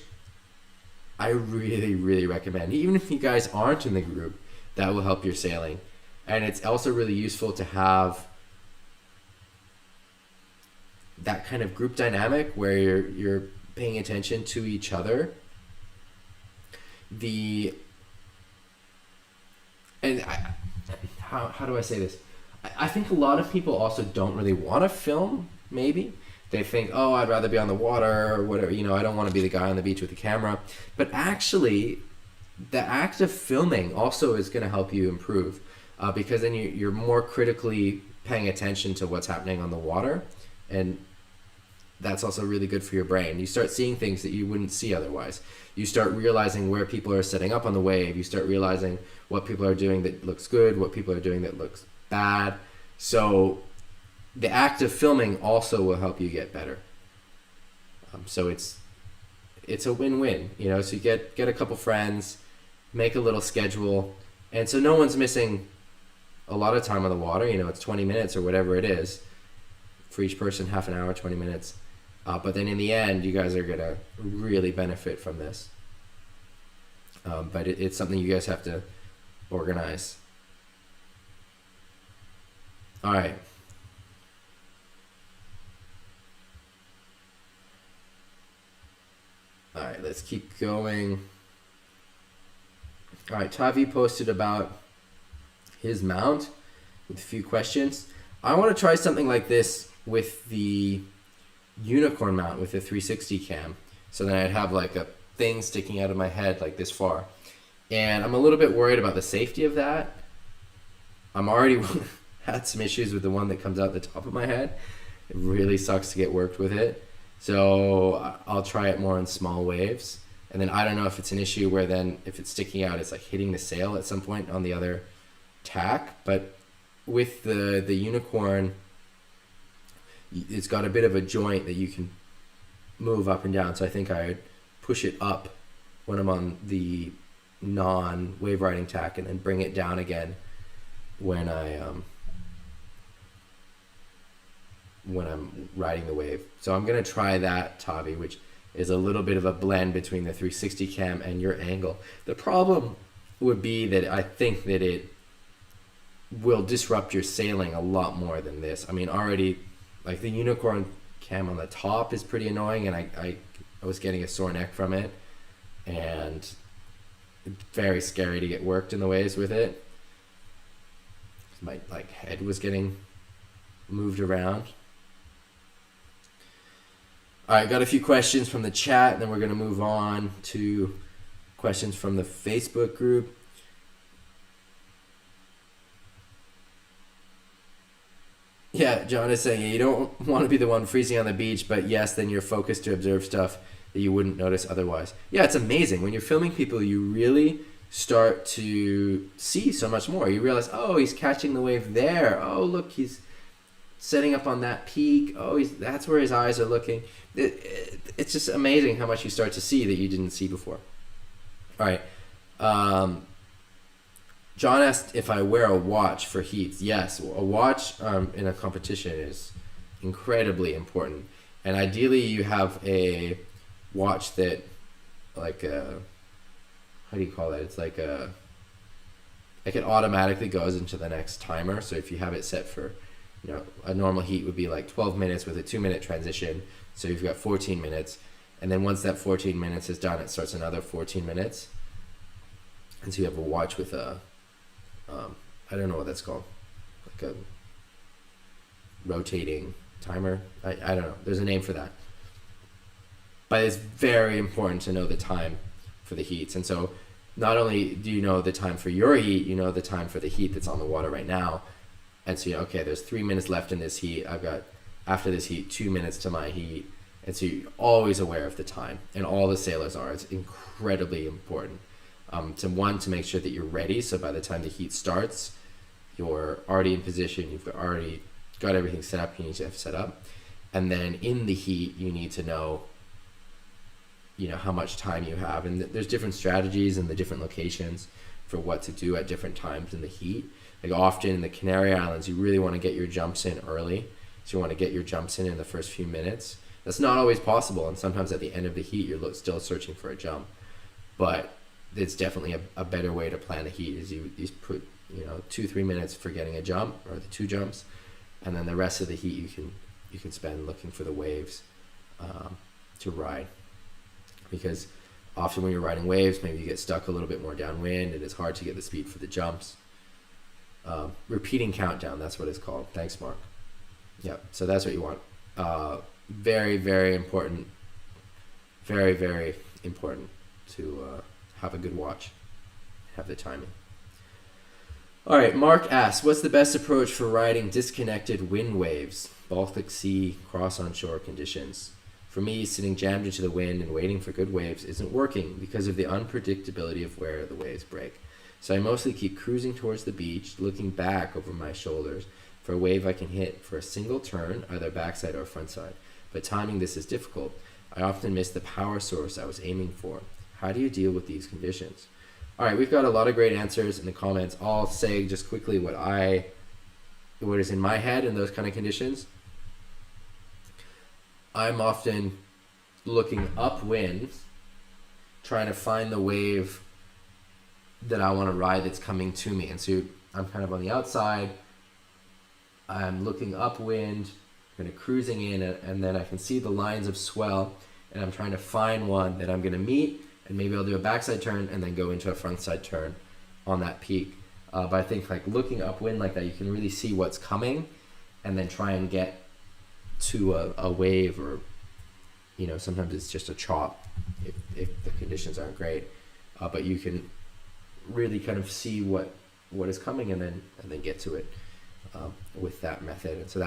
I really, really recommend. Even if you guys aren't in the group, that will help your sailing. And it's also really useful to have that kind of group dynamic where you're paying attention to each other. How do I say this? I think a lot of people also don't really want to film, maybe. They think, oh, I'd rather be on the water or whatever, I don't want to be the guy on the beach with the camera. But actually, the act of filming also is going to help you improve because then you're more critically paying attention to what's happening on the water. And that's also really good for your brain. You start seeing things that you wouldn't see otherwise. You start realizing where people are setting up on the wave. You start realizing what people are doing that looks good, what people are doing that looks bad. So the act of filming also will help you get better. So it's a win-win, so you get a couple friends, make a little schedule, and so no one's missing a lot of time on the water. It's 20 minutes or whatever it is for each person, half an hour, 20 minutes. But then in the end, you guys are gonna really benefit from this. But it's something you guys have to organize. All right. All right, let's keep going. All right, Tavi posted about his mount with a few questions. I want to try something like this with the unicorn mount with the 360 cam. So then I'd have like a thing sticking out of my head like this far. And I'm a little bit worried about the safety of that. I'm already had some issues with the one that comes out the top of my head. It really sucks to get worked with it. So I'll try it more in small waves. And then I don't know if it's an issue where then if it's sticking out, it's like hitting the sail at some point on the other tack. But with the unicorn, it's got a bit of a joint that you can move up and down. So I think I would push it up when I'm on the non-wave riding tack and then bring it down again when when I'm riding the wave. So I'm gonna try that, Tavi, which is a little bit of a blend between the 360 cam and your angle. The problem would be that I think that it will disrupt your sailing a lot more than this. I mean, already, like the unicorn cam on the top is pretty annoying, and I was getting a sore neck from it, and very scary to get worked in the waves with it. My like head was getting moved around. All right, got a few questions from the chat, and then we're going to move on to questions from the Facebook group. Yeah, John is saying you don't want to be the one freezing on the beach, but yes, then you're focused to observe stuff that you wouldn't notice otherwise. Yeah, it's amazing. When you're filming people, you really start to see so much more. You realize, oh, he's catching the wave there. Oh, look, he's setting up on that peak. Oh, that's where his eyes are looking. It's just amazing how much you start to see that you didn't see before. All right. John asked if I wear a watch for heats. Yes, a watch in a competition is incredibly important. And ideally you have a watch that, like a, how do you call it? It's like it automatically goes into the next timer. So if you have it set for, a normal heat would be like 12 minutes with a 2-minute transition. So you've got 14 minutes. And then once that 14 minutes is done, it starts another 14 minutes. And so you have a watch with a, I don't know what that's called, like a rotating timer. I don't know. There's a name for that. But it's very important to know the time for the heats. And so not only do you know the time for your heat, you know the time for the heat that's on the water right now. And so, okay, there's 3 minutes left in this heat. I've got, after this heat, 2 minutes to my heat. And so you're always aware of the time. And all the sailors are. It's incredibly important. To make sure that you're ready. So by the time the heat starts, you're already in position. You've already got everything set up. You need to have set up. And then in the heat, you need to know, how much time you have. And there's different strategies in the different locations for what to do at different times in the heat. Like often in the Canary Islands, you really want to get your jumps in early. So you want to get your jumps in the first few minutes. That's not always possible. And sometimes at the end of the heat, you're still searching for a jump. But it's definitely a better way to plan a heat is you put 2-3 minutes for getting a jump or the 2 jumps, and then the rest of the heat you can spend looking for the waves to ride, because often when you're riding waves, maybe you get stuck a little bit more downwind and it's hard to get the speed for the jumps. Repeating countdown, that's what it's called. Thanks, Mark. Yeah, so that's what you want. Very, very important. Very, very important to have a good watch, have the timing. All right, Mark asks, what's the best approach for riding disconnected wind waves, Baltic Sea, cross onshore conditions? For me, sitting jammed into the wind and waiting for good waves isn't working because of the unpredictability of where the waves break. So I mostly keep cruising towards the beach, looking back over my shoulders for a wave I can hit for a single turn, either backside or frontside. But timing this is difficult. I often miss the power source I was aiming for. How do you deal with these conditions? All right, we've got a lot of great answers in the comments. I'll say just quickly what is in my head in those kind of conditions. I'm often looking upwind, trying to find the wave that I want to ride that's coming to me. And so I'm kind of on the outside. I'm looking upwind, kind of cruising in, and then I can see the lines of swell, and I'm trying to find one that I'm going to meet. And maybe I'll do a backside turn and then go into a frontside turn on that peak. But I think like looking upwind like that, you can really see what's coming and then try and get to a wave, or, sometimes it's just a chop if the conditions aren't great. But you can really kind of see what is coming and then get to it with that method. And so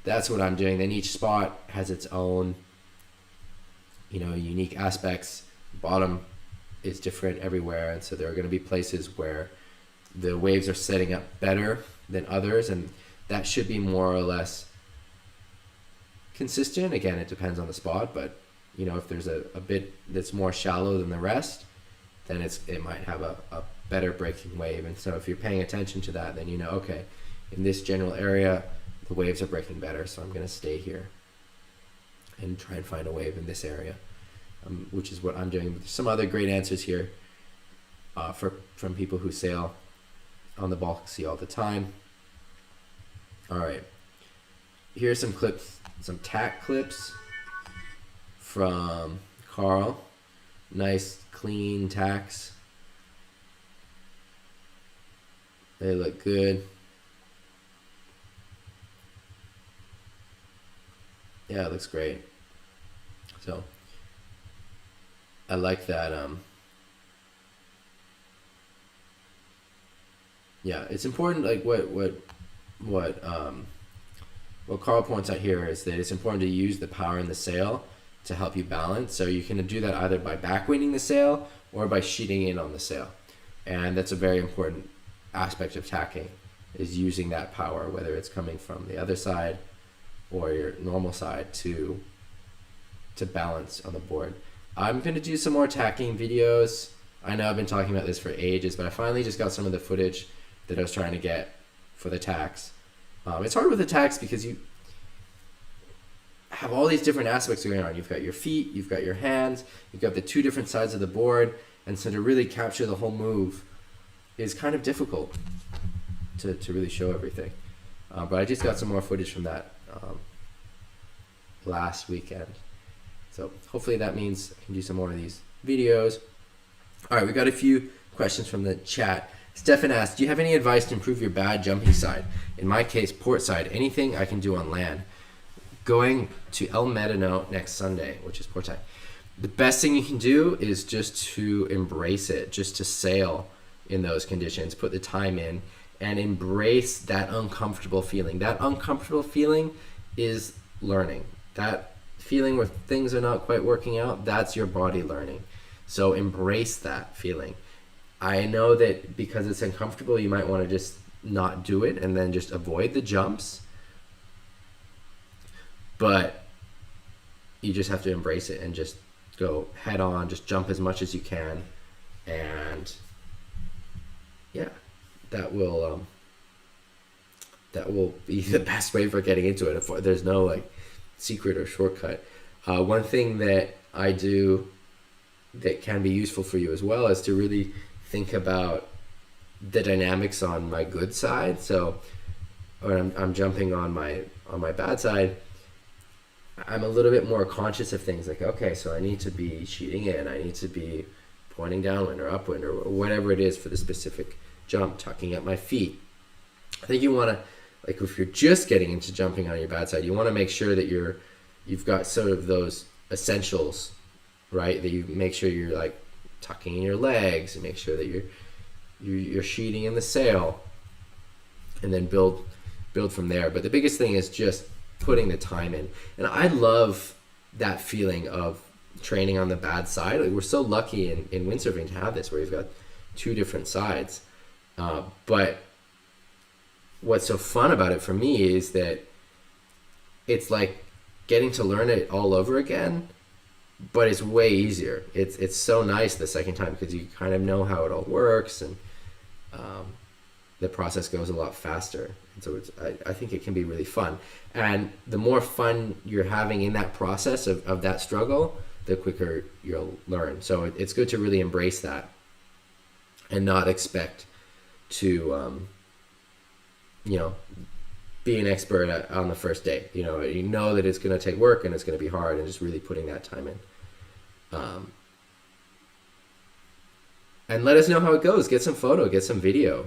that's what I'm doing. Then each spot has its own, unique aspects. Bottom is different everywhere, and so there are going to be places where the waves are setting up better than others, and that should be more or less consistent. Again, it depends on the spot, but if there's a bit that's more shallow than the rest, then it might have a better breaking wave. And so if you're paying attention to that, then okay, in this general area the waves are breaking better, so I'm going to stay here and try and find a wave in this area, which is what I'm doing. But there's some other great answers here from people who sail on the Baltic Sea all the time. All right, here's some clips, some tack clips from Carl. Nice clean tacks. They look good. Yeah, it looks great. So I like that. Yeah, it's important. Like what Carl points out here is that it's important to use the power in the sail to help you balance. So you can do that either by backwinding the sail or by sheeting in on the sail, and that's a very important aspect of tacking, is using that power, whether it's coming from the other side or your normal side, to balance on the board. I'm going to do some more tacking videos. I know I've been talking about this for ages, but I finally just got some of the footage that I was trying to get for the tacks. It's hard with the tacks because you have all these different aspects going on. You've got your feet, you've got your hands, you've got the two different sides of the board, and so to really capture the whole move is kind of difficult to really show everything. But I just got some more footage from that last weekend. So hopefully that means I can do some more of these videos. All right, we got a few questions from the chat. Stefan asked, do you have any advice to improve your bad jumping side? In my case, port side. Anything I can do on land? Going to El Medano next Sunday, which is port side. The best thing you can do is just to embrace it, just to sail in those conditions, put the time in, and embrace that uncomfortable feeling. That uncomfortable feeling is learning. That feeling where things are not quite working out, that's your body learning. So embrace that feeling. I know that because it's uncomfortable, you might want to just not do it and then just avoid the jumps. But you just have to embrace it and just go head on, just jump as much as you can. And yeah, that will be the best way for getting into it. If there's no like secret or shortcut. One thing that I do that can be useful for you as well is to really think about the dynamics on my good side. So when I'm jumping on my bad side, I'm a little bit more conscious of things like, okay, so I need to be sheeting in, I need to be pointing downwind or upwind or whatever it is for the specific jump, tucking up my feet. I think you want to, like if you're just getting into jumping on your bad side, you want to make sure that you've got sort of those essentials, right? That you make sure you're like tucking in your legs and make sure that you're sheeting in the sail, and then build from there. But the biggest thing is just putting the time in. And I love that feeling of training on the bad side. Like we're so lucky in windsurfing to have this, where you've got two different sides. But what's so fun about it for me is that it's like getting to learn it all over again, but it's way easier. It's so nice the second time because you kind of know how it all works, and the process goes a lot faster. And so I think it can be really fun. And the more fun you're having in that process of that struggle, the quicker you'll learn. So it's good to really embrace that and not expect to, be an expert on the first day. You know that it's going to take work and it's going to be hard, and just really putting that time in. And let us know how it goes. Get some photo, get some video.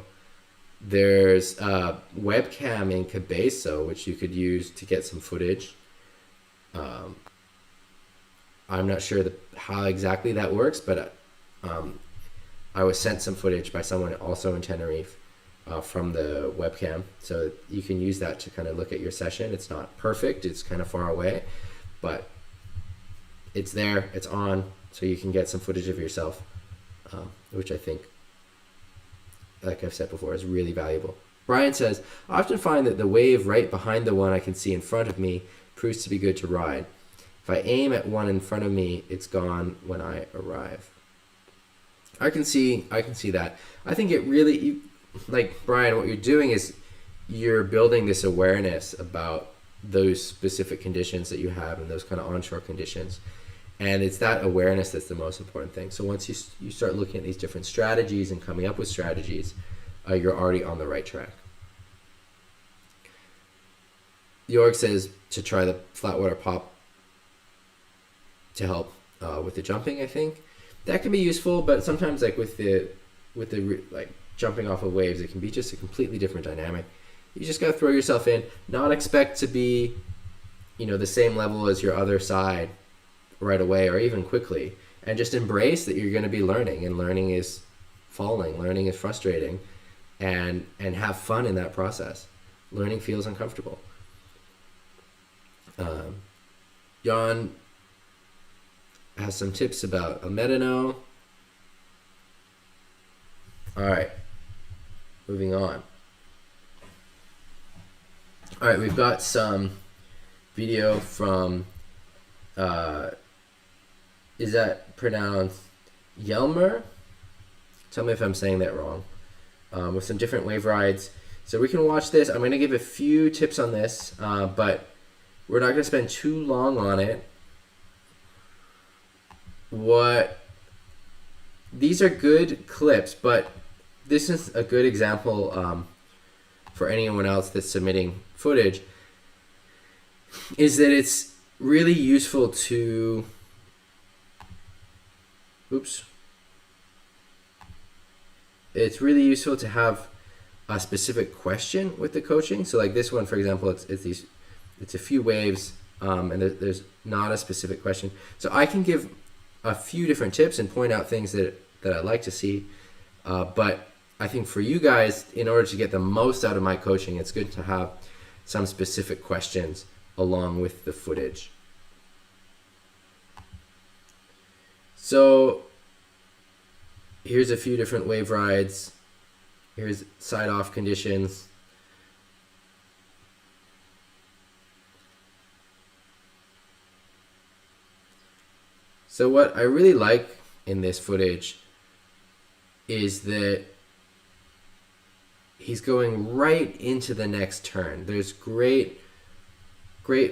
There's a webcam in Cabeza, which you could use to get some footage. I'm not sure how exactly that works, but I was sent some footage by someone also in Tenerife from the webcam. So you can use that to kind of look at your session. It's not perfect. It's kind of far away, but it's there. It's on. So you can get some footage of yourself, which I think, like I've said before, is really valuable. Brian says, I often find that the wave right behind the one I can see in front of me proves to be good to ride. If I aim at one in front of me, it's gone when I arrive. I can see that. I think it really, like Brian, what you're doing is you're building this awareness about those specific conditions that you have and those kind of onshore conditions. And it's that awareness that's the most important thing. So once you start looking at these different strategies and coming up with strategies, you're already on the right track. York says to try the flat water pop to help with the jumping. I think that can be useful, but sometimes like with the like jumping off of waves, it can be just a completely different dynamic. You just gotta throw yourself in, not expect to be, the same level as your other side right away or even quickly, and just embrace that you're going to be learning, and learning is falling, learning is frustrating, and have fun in that process. Learning feels uncomfortable. Jan has some tips about a metano. All right, moving on. All right, we've got some video from, is that pronounced Yelmer? Tell me if I'm saying that wrong. With some different wave rides. So we can watch this. I'm going to give a few tips on this, but we're not going to spend too long on it. These are good clips, but this is a good example for anyone else that's submitting footage, is that it's really useful to have a specific question with the coaching. So like this one, for example, it's a few waves, and there's not a specific question. So I can give a few different tips and point out things that I like to see, but I think for you guys, in order to get the most out of my coaching, it's good to have some specific questions along with the footage. So here's a few different wave rides. Here's side off conditions. So what I really like in this footage is that he's going right into the next turn. There's great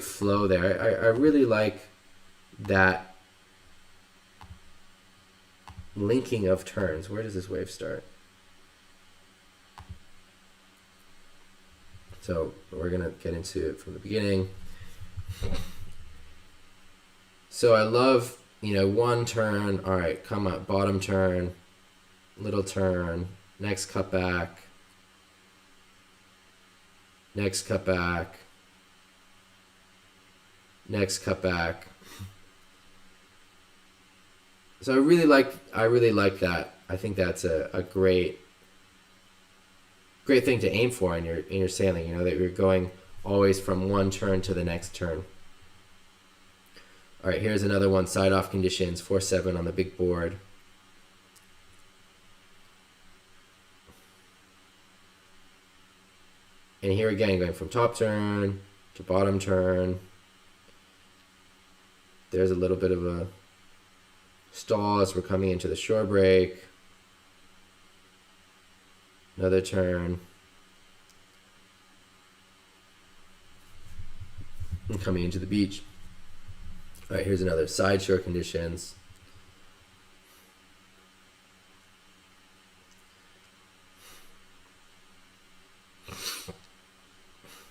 flow there. I really like that linking of turns. Where does this wave start? So we're gonna get into it from the beginning. So I love, one turn, all right, come up, bottom turn, little turn, next cut back, next cut back, next cut back. So I really like that. I think that's a great thing to aim for in your sailing, that you're going always from one turn to the next turn. All right, here's another one, side off conditions, 4-7 on the big board. And here again, going from top turn to bottom turn. There's a little bit of a stall as we're coming into the shore break. Another turn. And coming into the beach. All right, here's another side shore conditions.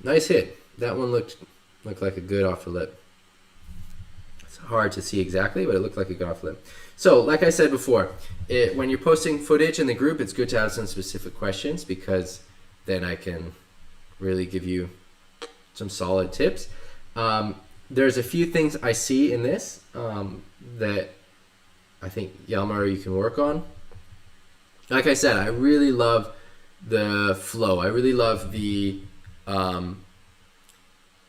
Nice hit. That one looked like a good off the lip. It's hard to see exactly, but it looked like a good off the lip. So, like I said before, when you're posting footage in the group, it's good to have some specific questions, because then I can really give you some solid tips. There's a few things I see in this that I think, Yelmer, you can work on. Like I said, I really love the flow. I really love the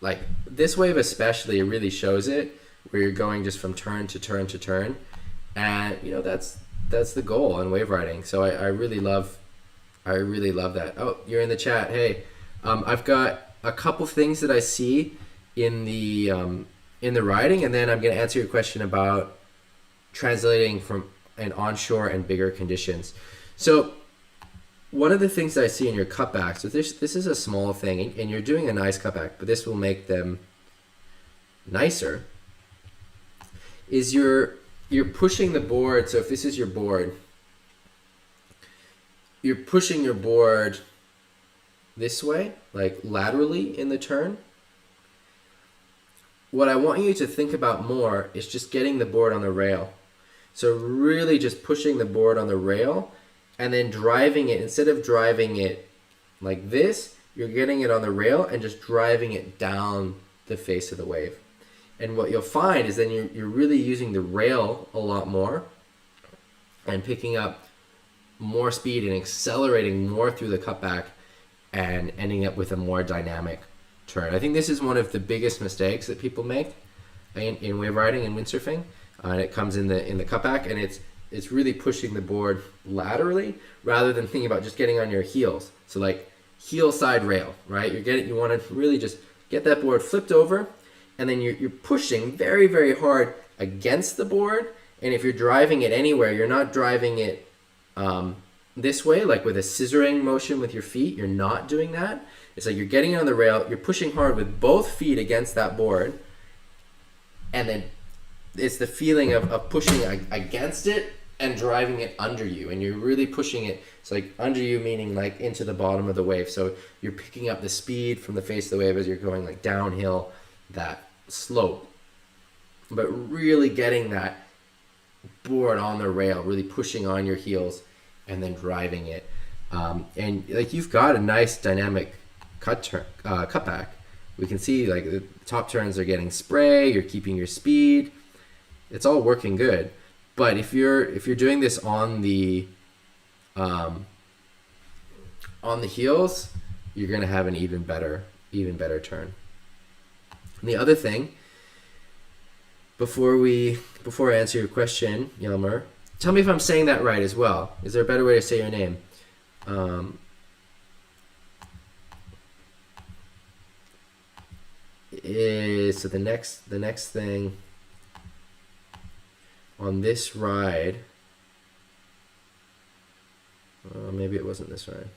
like this wave especially. It really shows it, where you're going just from turn to turn to turn, and that's the goal in wave riding. So I really love that. Oh, you're in the chat. Hey, I've got a couple things that I see in the riding, and then I'm going to answer your question about translating from an onshore and bigger conditions. So one of the things that I see in your cutbacks, so this is a small thing, and you're doing a nice cutback, but this will make them nicer, is you're pushing the board. So if this is your board, you're pushing your board this way, like laterally in the turn. What I want you to think about more is just getting the board on the rail. So really just pushing the board on the rail and then driving it. Instead of driving it like this, you're getting it on the rail and just driving it down the face of the wave. And what you'll find is then you're really using the rail a lot more and picking up more speed and accelerating more through the cutback and ending up with a more dynamic turn. I think this is one of the biggest mistakes that people make in wave riding and windsurfing, and it comes in the cutback, and it's really pushing the board laterally rather than thinking about just getting on your heels. So like heel side rail, right? You want to really just get that board flipped over, and then you're pushing very, very hard against the board. And if you're driving it anywhere, you're not driving it this way, like with a scissoring motion with your feet. You're not doing that. It's like you're getting it on the rail, you're pushing hard with both feet against that board, and then it's the feeling of pushing against it and driving it under you, and you're really pushing it. It's like under you, meaning like into the bottom of the wave. So you're picking up the speed from the face of the wave as you're going like downhill that slope, but really getting that board on the rail, really pushing on your heels and then driving it. And like you've got a nice dynamic cutback. We can see like the top turns are getting spray, you're keeping your speed. It's all working good. But if you're doing this on the heels, you're gonna have an even better turn. And the other thing, before I answer your question, Yelmer, tell me if I'm saying that right as well. Is there a better way to say your name? So the next thing on this ride, maybe it wasn't this ride.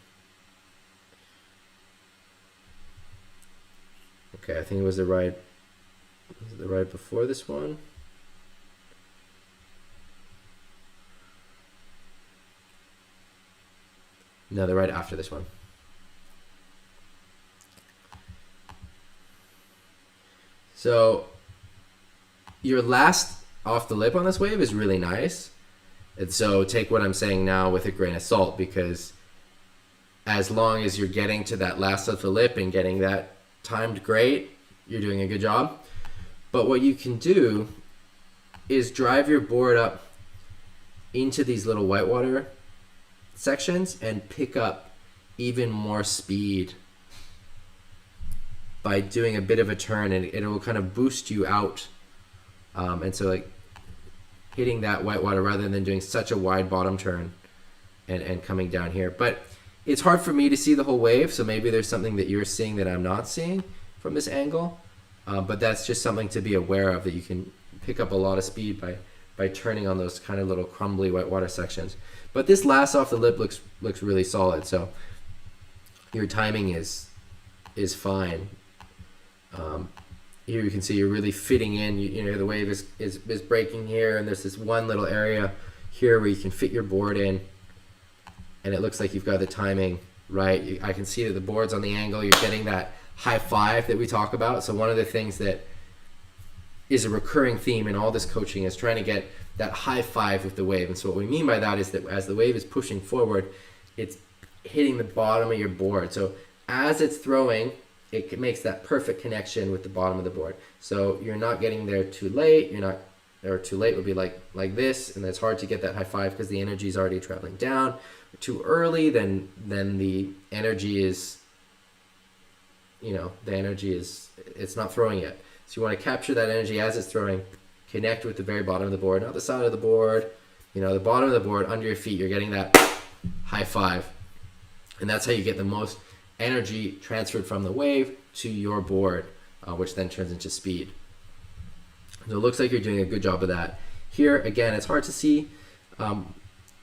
Okay, I think it was the ride. Was it the ride before this one? No, the ride after this one. So your last off the lip on this wave is really nice. And so take what I'm saying now with a grain of salt, because as long as you're getting to that last off the lip and getting that timed great, you're doing a good job. But what you can do is drive your board up into these little whitewater sections and pick up even more speed by doing a bit of a turn, and it will kind of boost you out. And so like hitting that whitewater rather than doing such a wide bottom turn and coming down here. But it's hard for me to see the whole wave, so maybe there's something that you're seeing that I'm not seeing from this angle. But that's just something to be aware of, that you can pick up a lot of speed by turning on those kind of little crumbly whitewater sections. But this last off the lip looks really solid, so your timing is fine. Here you can see you're really fitting in. You know, the wave is breaking here, and there's this one little area here where you can fit your board in, and it looks like you've got the timing right. I can see that the board's on the angle. You're getting that high five that we talk about. So one of the things that is a recurring theme in all this coaching is trying to get that high five with the wave. And so what we mean by that is that as the wave is pushing forward, it's hitting the bottom of your board. So as it's throwing, it makes that perfect connection with the bottom of the board. So you're not getting there too late. Or too late would be like this, and it's hard to get that high five because the energy is already traveling down. Too early, then the energy is, it's not throwing yet. So you want to capture that energy as it's throwing, connect with the very bottom of the board, not the side of the board, the bottom of the board under your feet. You're getting that high five. And that's how you get the most energy transferred from the wave to your board, which then turns into speed. So it looks like you're doing a good job of that. Here, again, it's hard to see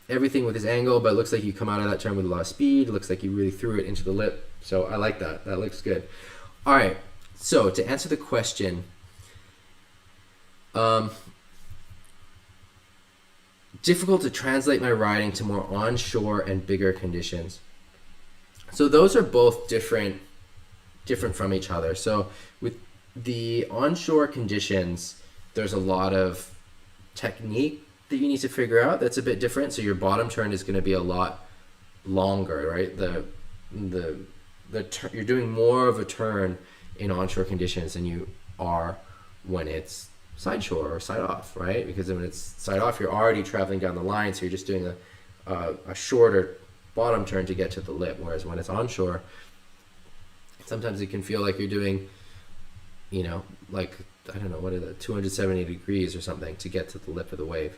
everything with this angle, but it looks like you come out of that turn with a lot of speed. It looks like you really threw it into the lip. So I like that. That looks good. All right. So to answer the question, difficult to translate my riding to more onshore and bigger conditions. So those are both different from each other. So with the onshore conditions, there's a lot of technique that you need to figure out that's a bit different. So your bottom turn is going to be a lot longer, right? You're doing more of a turn in onshore conditions than you are when it's side shore or side off, right? Because when it's side off, you're already traveling down the line, so you're just doing a shorter bottom turn to get to the lip. Whereas when it's onshore, sometimes it can feel like you're doing, like, I don't know, what is it, 270 degrees or something to get to the lip of the wave,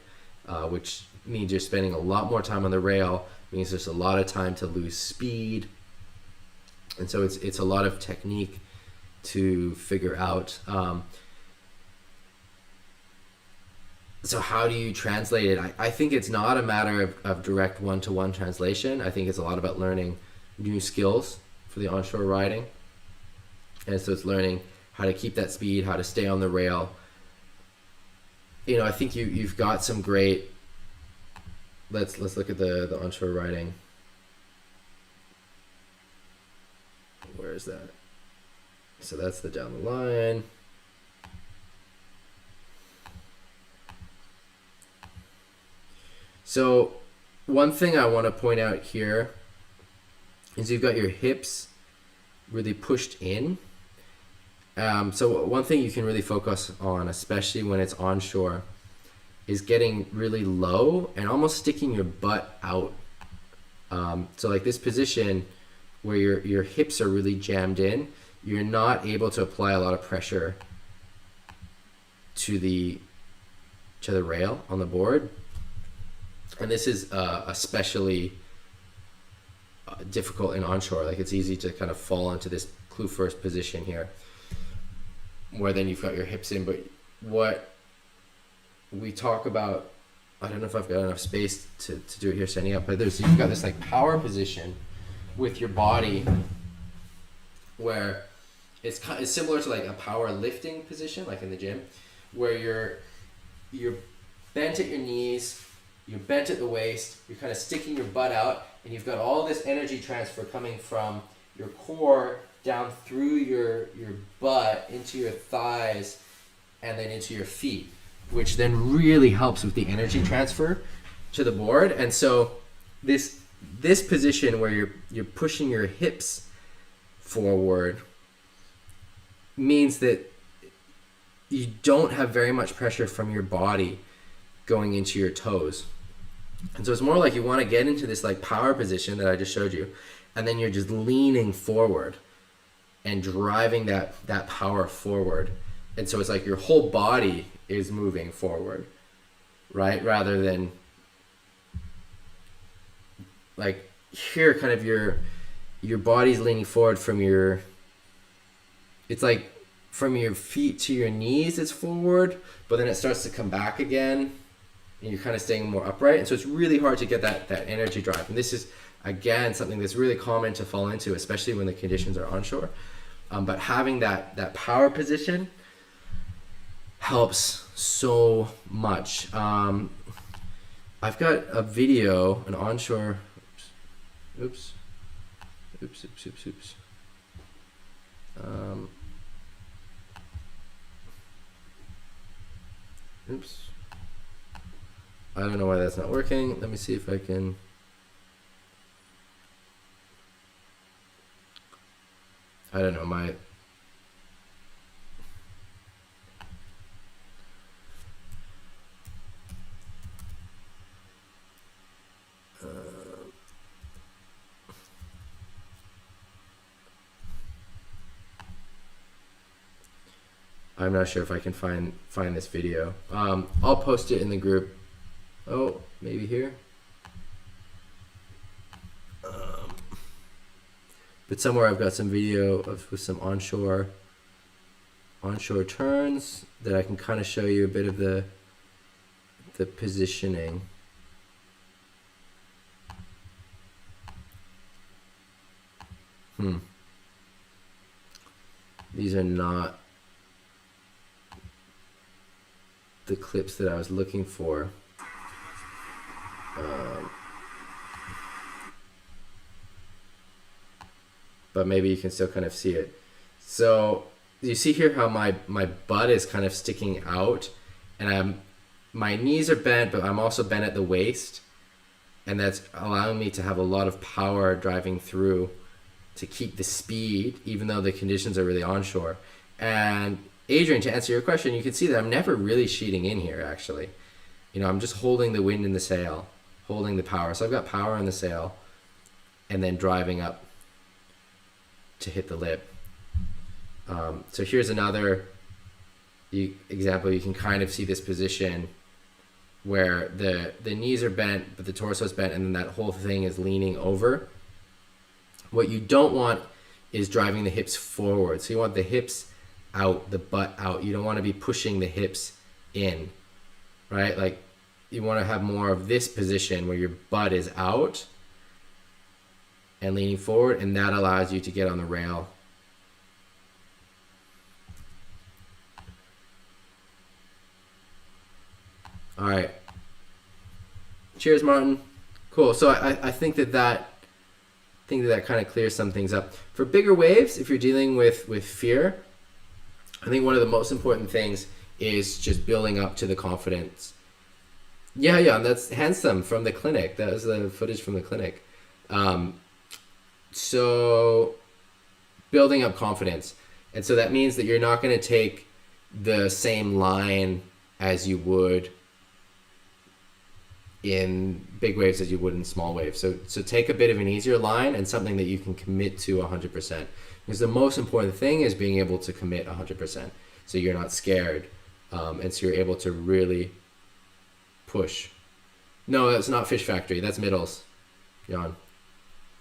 which means you're spending a lot more time on the rail, means there's a lot of time to lose speed. And so it's a lot of technique to figure out. So how do you translate it? I think it's not a matter of direct one-to-one translation. I think it's a lot about learning new skills for the onshore riding. And so it's learning how to keep that speed, how to stay on the rail. I think you've got some great, let's look at the onshore riding. Where is that? So that's the down the line. So one thing I want to point out here is you've got your hips really pushed in. So one thing you can really focus on, especially when it's onshore, is getting really low and almost sticking your butt out. So like this position where your hips are really jammed in, you're not able to apply a lot of pressure to the rail on the board. And this is especially difficult in onshore. Like it's easy to kind of fall into this clue first position here, where then you've got your hips in. But what we talk about, I don't know if I've got enough space to do it here standing up, but you've got this like power position with your body where it's similar to like a power lifting position, like in the gym, where you're bent at your knees, you're bent at the waist, you're kind of sticking your butt out, and you've got all this energy transfer coming from your core down through your butt into your thighs and then into your feet, which then really helps with the energy transfer to the board. And so this position where you're pushing your hips forward means that you don't have very much pressure from your body going into your toes. And so it's more like you want to get into this like power position that I just showed you, and then you're just leaning forward and driving that power forward. And so it's like your whole body is moving forward, right? Rather than like here, kind of your body's leaning forward from it's like from your feet to your knees it's forward, but then it starts to come back again. And you're kind of staying more upright. And so it's really hard to get that energy drive. And this is, again, something that's really common to fall into, especially when the conditions are onshore. But having that power position helps so much. I've got a video, an onshore, oops. I don't know why that's not working. Let me see if I can. I don't know, I'm not sure if I can find this video. I'll post it in the group. Oh, maybe here. But somewhere I've got some video with some onshore turns that I can kind of show you a bit of the positioning. These are not the clips that I was looking for. But maybe you can still kind of see it. So you see here how my butt is kind of sticking out, and my knees are bent, but I'm also bent at the waist, and that's allowing me to have a lot of power driving through to keep the speed, even though the conditions are really onshore. And Adrian, to answer your question, you can see that I'm never really sheeting in here, actually. You know, I'm just holding the wind in the sail, holding the power. So I've got power in the sail, and then driving up to hit the lip. So here's another example. You can kind of see this position where the knees are bent, but the torso is bent, and then that whole thing is leaning over. What you don't want is driving the hips forward. So you want the hips out, the butt out. You don't want to be pushing the hips in, right? Like you want to have more of this position where your butt is out and leaning forward, and that allows you to get on the rail. All right. Cheers, Martin. Cool. So I think that kind of clears some things up. For bigger waves, if you're dealing with fear, I think one of the most important things is just building up to the confidence. Yeah, that's handsome from the clinic. That was the footage from the clinic. So building up confidence. And so that means that you're not going to take the same line as you would in big waves as you would in small waves. So take a bit of an easier line and something that you can commit to 100%. Because the most important thing is being able to commit 100%. So you're not scared. And so you're able to really push. No, that's not Fish Factory. That's Middles. Jan.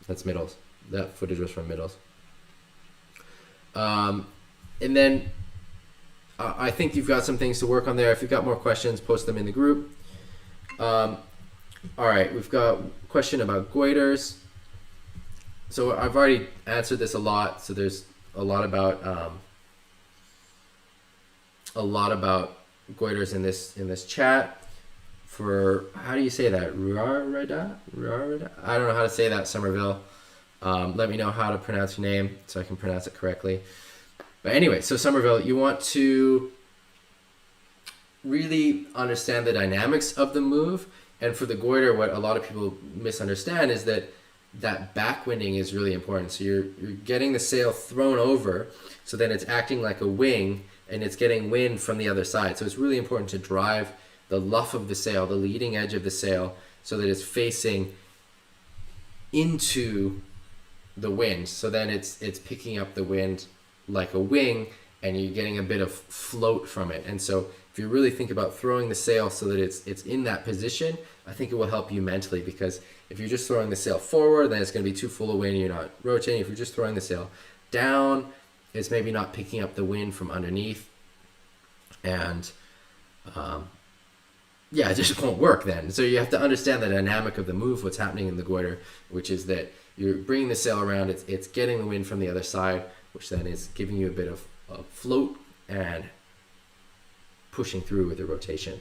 That's Middles. That footage was from Middles. And then I think you've got some things to work on there. If you've got more questions, post them in the group. All right, we've got a question about goiters. So I've already answered this a lot. So there's a lot about goiters in this chat. For how do you say that? Ruarada? I don't know how to say that, Somerville. Let me know how to pronounce your name so I can pronounce it correctly. But anyway, so Somerville, you want to really understand the dynamics of the move. And for the goiter, what a lot of people misunderstand is that backwinding is really important. So you're getting the sail thrown over, so then it's acting like a wing, and it's getting wind from the other side. So it's really important to drive the luff of the sail, the leading edge of the sail, so that it's facing into the wind. So then it's picking up the wind like a wing, and you're getting a bit of float from it. And so if you really think about throwing the sail so that it's in that position, I think it will help you mentally, because if you're just throwing the sail forward, then it's going to be too full of wind, you're not rotating. If you're just throwing the sail down, it's maybe not picking up the wind from underneath, and it just won't work then. So you have to understand the dynamic of the move, what's happening in the goiter, which is that you're bringing the sail around, it's getting the wind from the other side, which then is giving you a bit of float and pushing through with the rotation.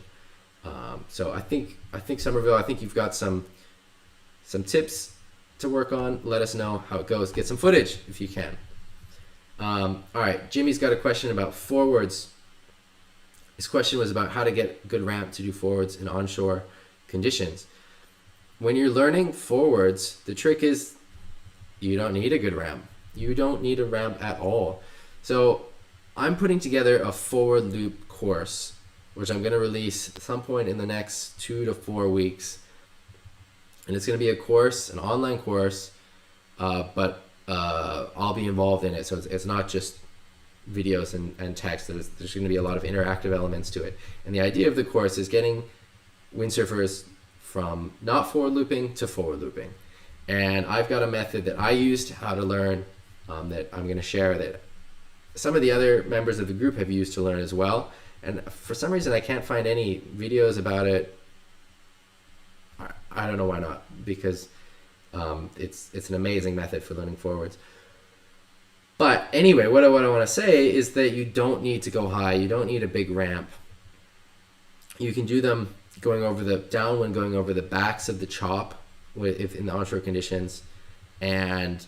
So I think Somerville, I think you've got some tips to work on. Let us know how it goes. Get some footage if you can. All right, Jimmy's got a question about forwards. His question was about how to get good ramp to do forwards in onshore conditions. When you're learning forwards, the trick is you don't need a good ramp. You don't need a ramp at all. So I'm putting together a forward loop course, which I'm going to release at some point in the next 2 to 4 weeks. And it's going to be a course, an online course, but I'll be involved in it. So it's not just videos and text. There's going to be a lot of interactive elements to it. And the idea of the course is getting windsurfers from not forward looping to forward looping. And I've got a method that I used how to learn that I'm going to share, that some of the other members of the group have used to learn as well. And for some reason, I can't find any videos about it. I don't know why not, because it's an amazing method for learning forwards. But anyway, what I want to say is that you don't need to go high. You don't need a big ramp. You can do them going over the downwind, going over the backs of the chop if in the onshore conditions, and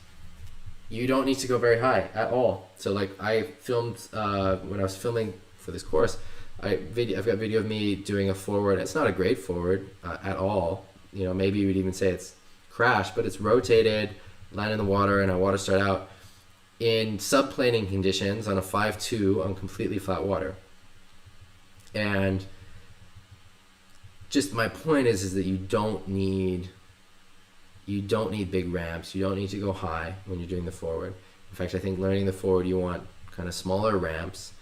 you don't need to go very high at all. So like I filmed when I was filming for this course, I've got video of me doing a forward. It's not a great forward at all. You know, maybe you would even say it's crashed, but it's rotated, land in the water, and I water start out in subplaning conditions on a 5.2 on completely flat water. And just my point is that you don't need big ramps. You don't need to go high when you're doing the forward. In fact, I think learning the forward, you want kind of smaller ramps.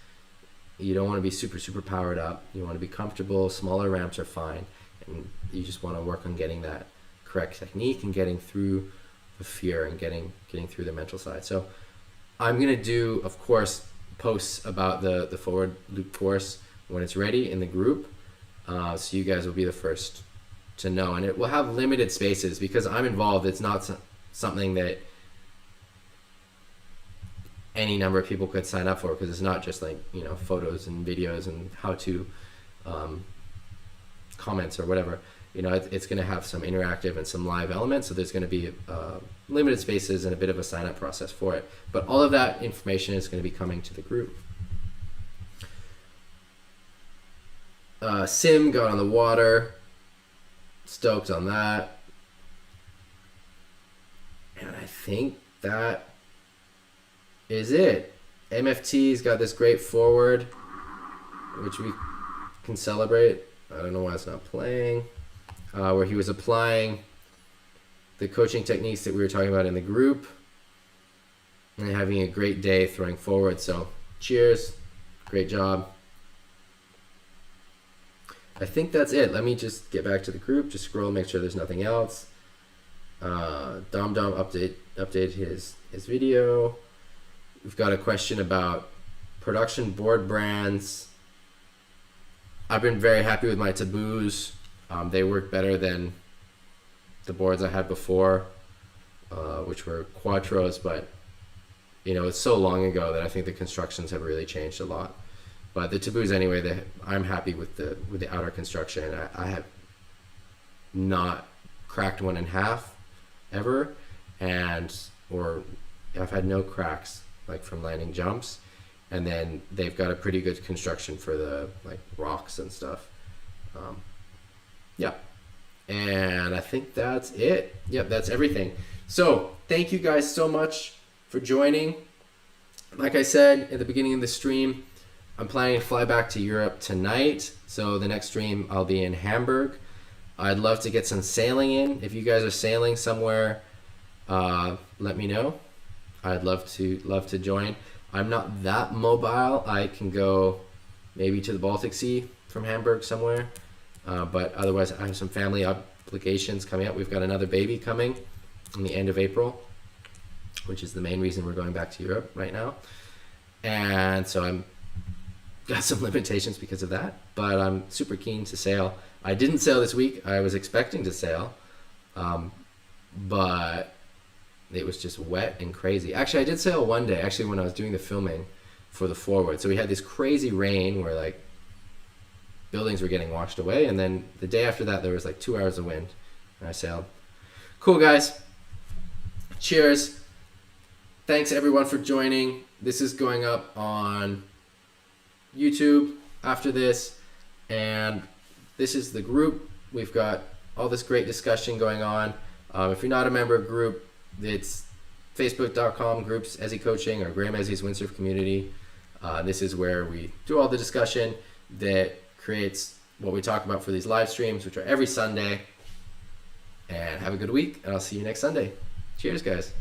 You don't want to be super powered up. You want to be comfortable. Smaller ramps are fine, and you just want to work on getting that correct technique and getting through the fear and getting through the mental side. So I'm gonna do, of course, posts about the forward loop course when it's ready in the group. So you guys will be the first to know, and it will have limited spaces because I'm involved. It's not something that any number of people could sign up for, because it's not just like, you know, photos and videos and how to comments or whatever. You know, it's going to have some interactive and some live elements, so there's going to be limited spaces and a bit of a sign up process for it. But all of that information is going to be coming to the group. Sim got on the water. Stoked on that. And I think that is it. MFT's got this great forward, which we can celebrate. I don't know why it's not playing. Where he was applying the coaching techniques that we were talking about in the group and having a great day throwing forward. So cheers. Great job. I think that's it. Let me just get back to the group, just scroll, make sure there's nothing else. Dom update his video. We've got a question about production board brands. I've been very happy with my taboos. They work better than the boards I had before, which were Quattros, but you know, it's so long ago that I think the constructions have really changed a lot. But the taboos anyway, I'm happy with the outer construction. I have not cracked one in half ever, or I've had no cracks like from landing jumps. And then they've got a pretty good construction for the like rocks and stuff. Yeah. And I think that's it. Yep, that's everything. So thank you guys so much for joining. Like I said at the beginning of the stream, I'm planning to fly back to Europe tonight. So the next stream I'll be in Hamburg. I'd love to get some sailing in. If you guys are sailing somewhere, let me know. I'd love to join. I'm not that mobile. I can go maybe to the Baltic Sea from Hamburg somewhere. But otherwise, I have some family obligations coming up. We've got another baby coming in the end of April, which is the main reason we're going back to Europe right now. And so I'm got some limitations because of that, but I'm super keen to sail. I didn't sail this week. I was expecting to sail, but it was just wet and crazy. Actually, I did sail one day, actually, when I was doing the filming for the forward. So we had this crazy rain where like buildings were getting washed away, and then the day after that there was like 2 hours of wind and I sailed. Cool, guys. Cheers. Thanks everyone for joining. This is going up on YouTube after this, and this is the group. We've got all this great discussion going on. If you're not a member of the group, it's facebook.com groups Ezzy Coaching or Graham Ezzy's Windsurf Community. This is where we do all the discussion that creates what we talk about for these live streams, which are every Sunday. And have a good week, and I'll see you next Sunday. Cheers, guys.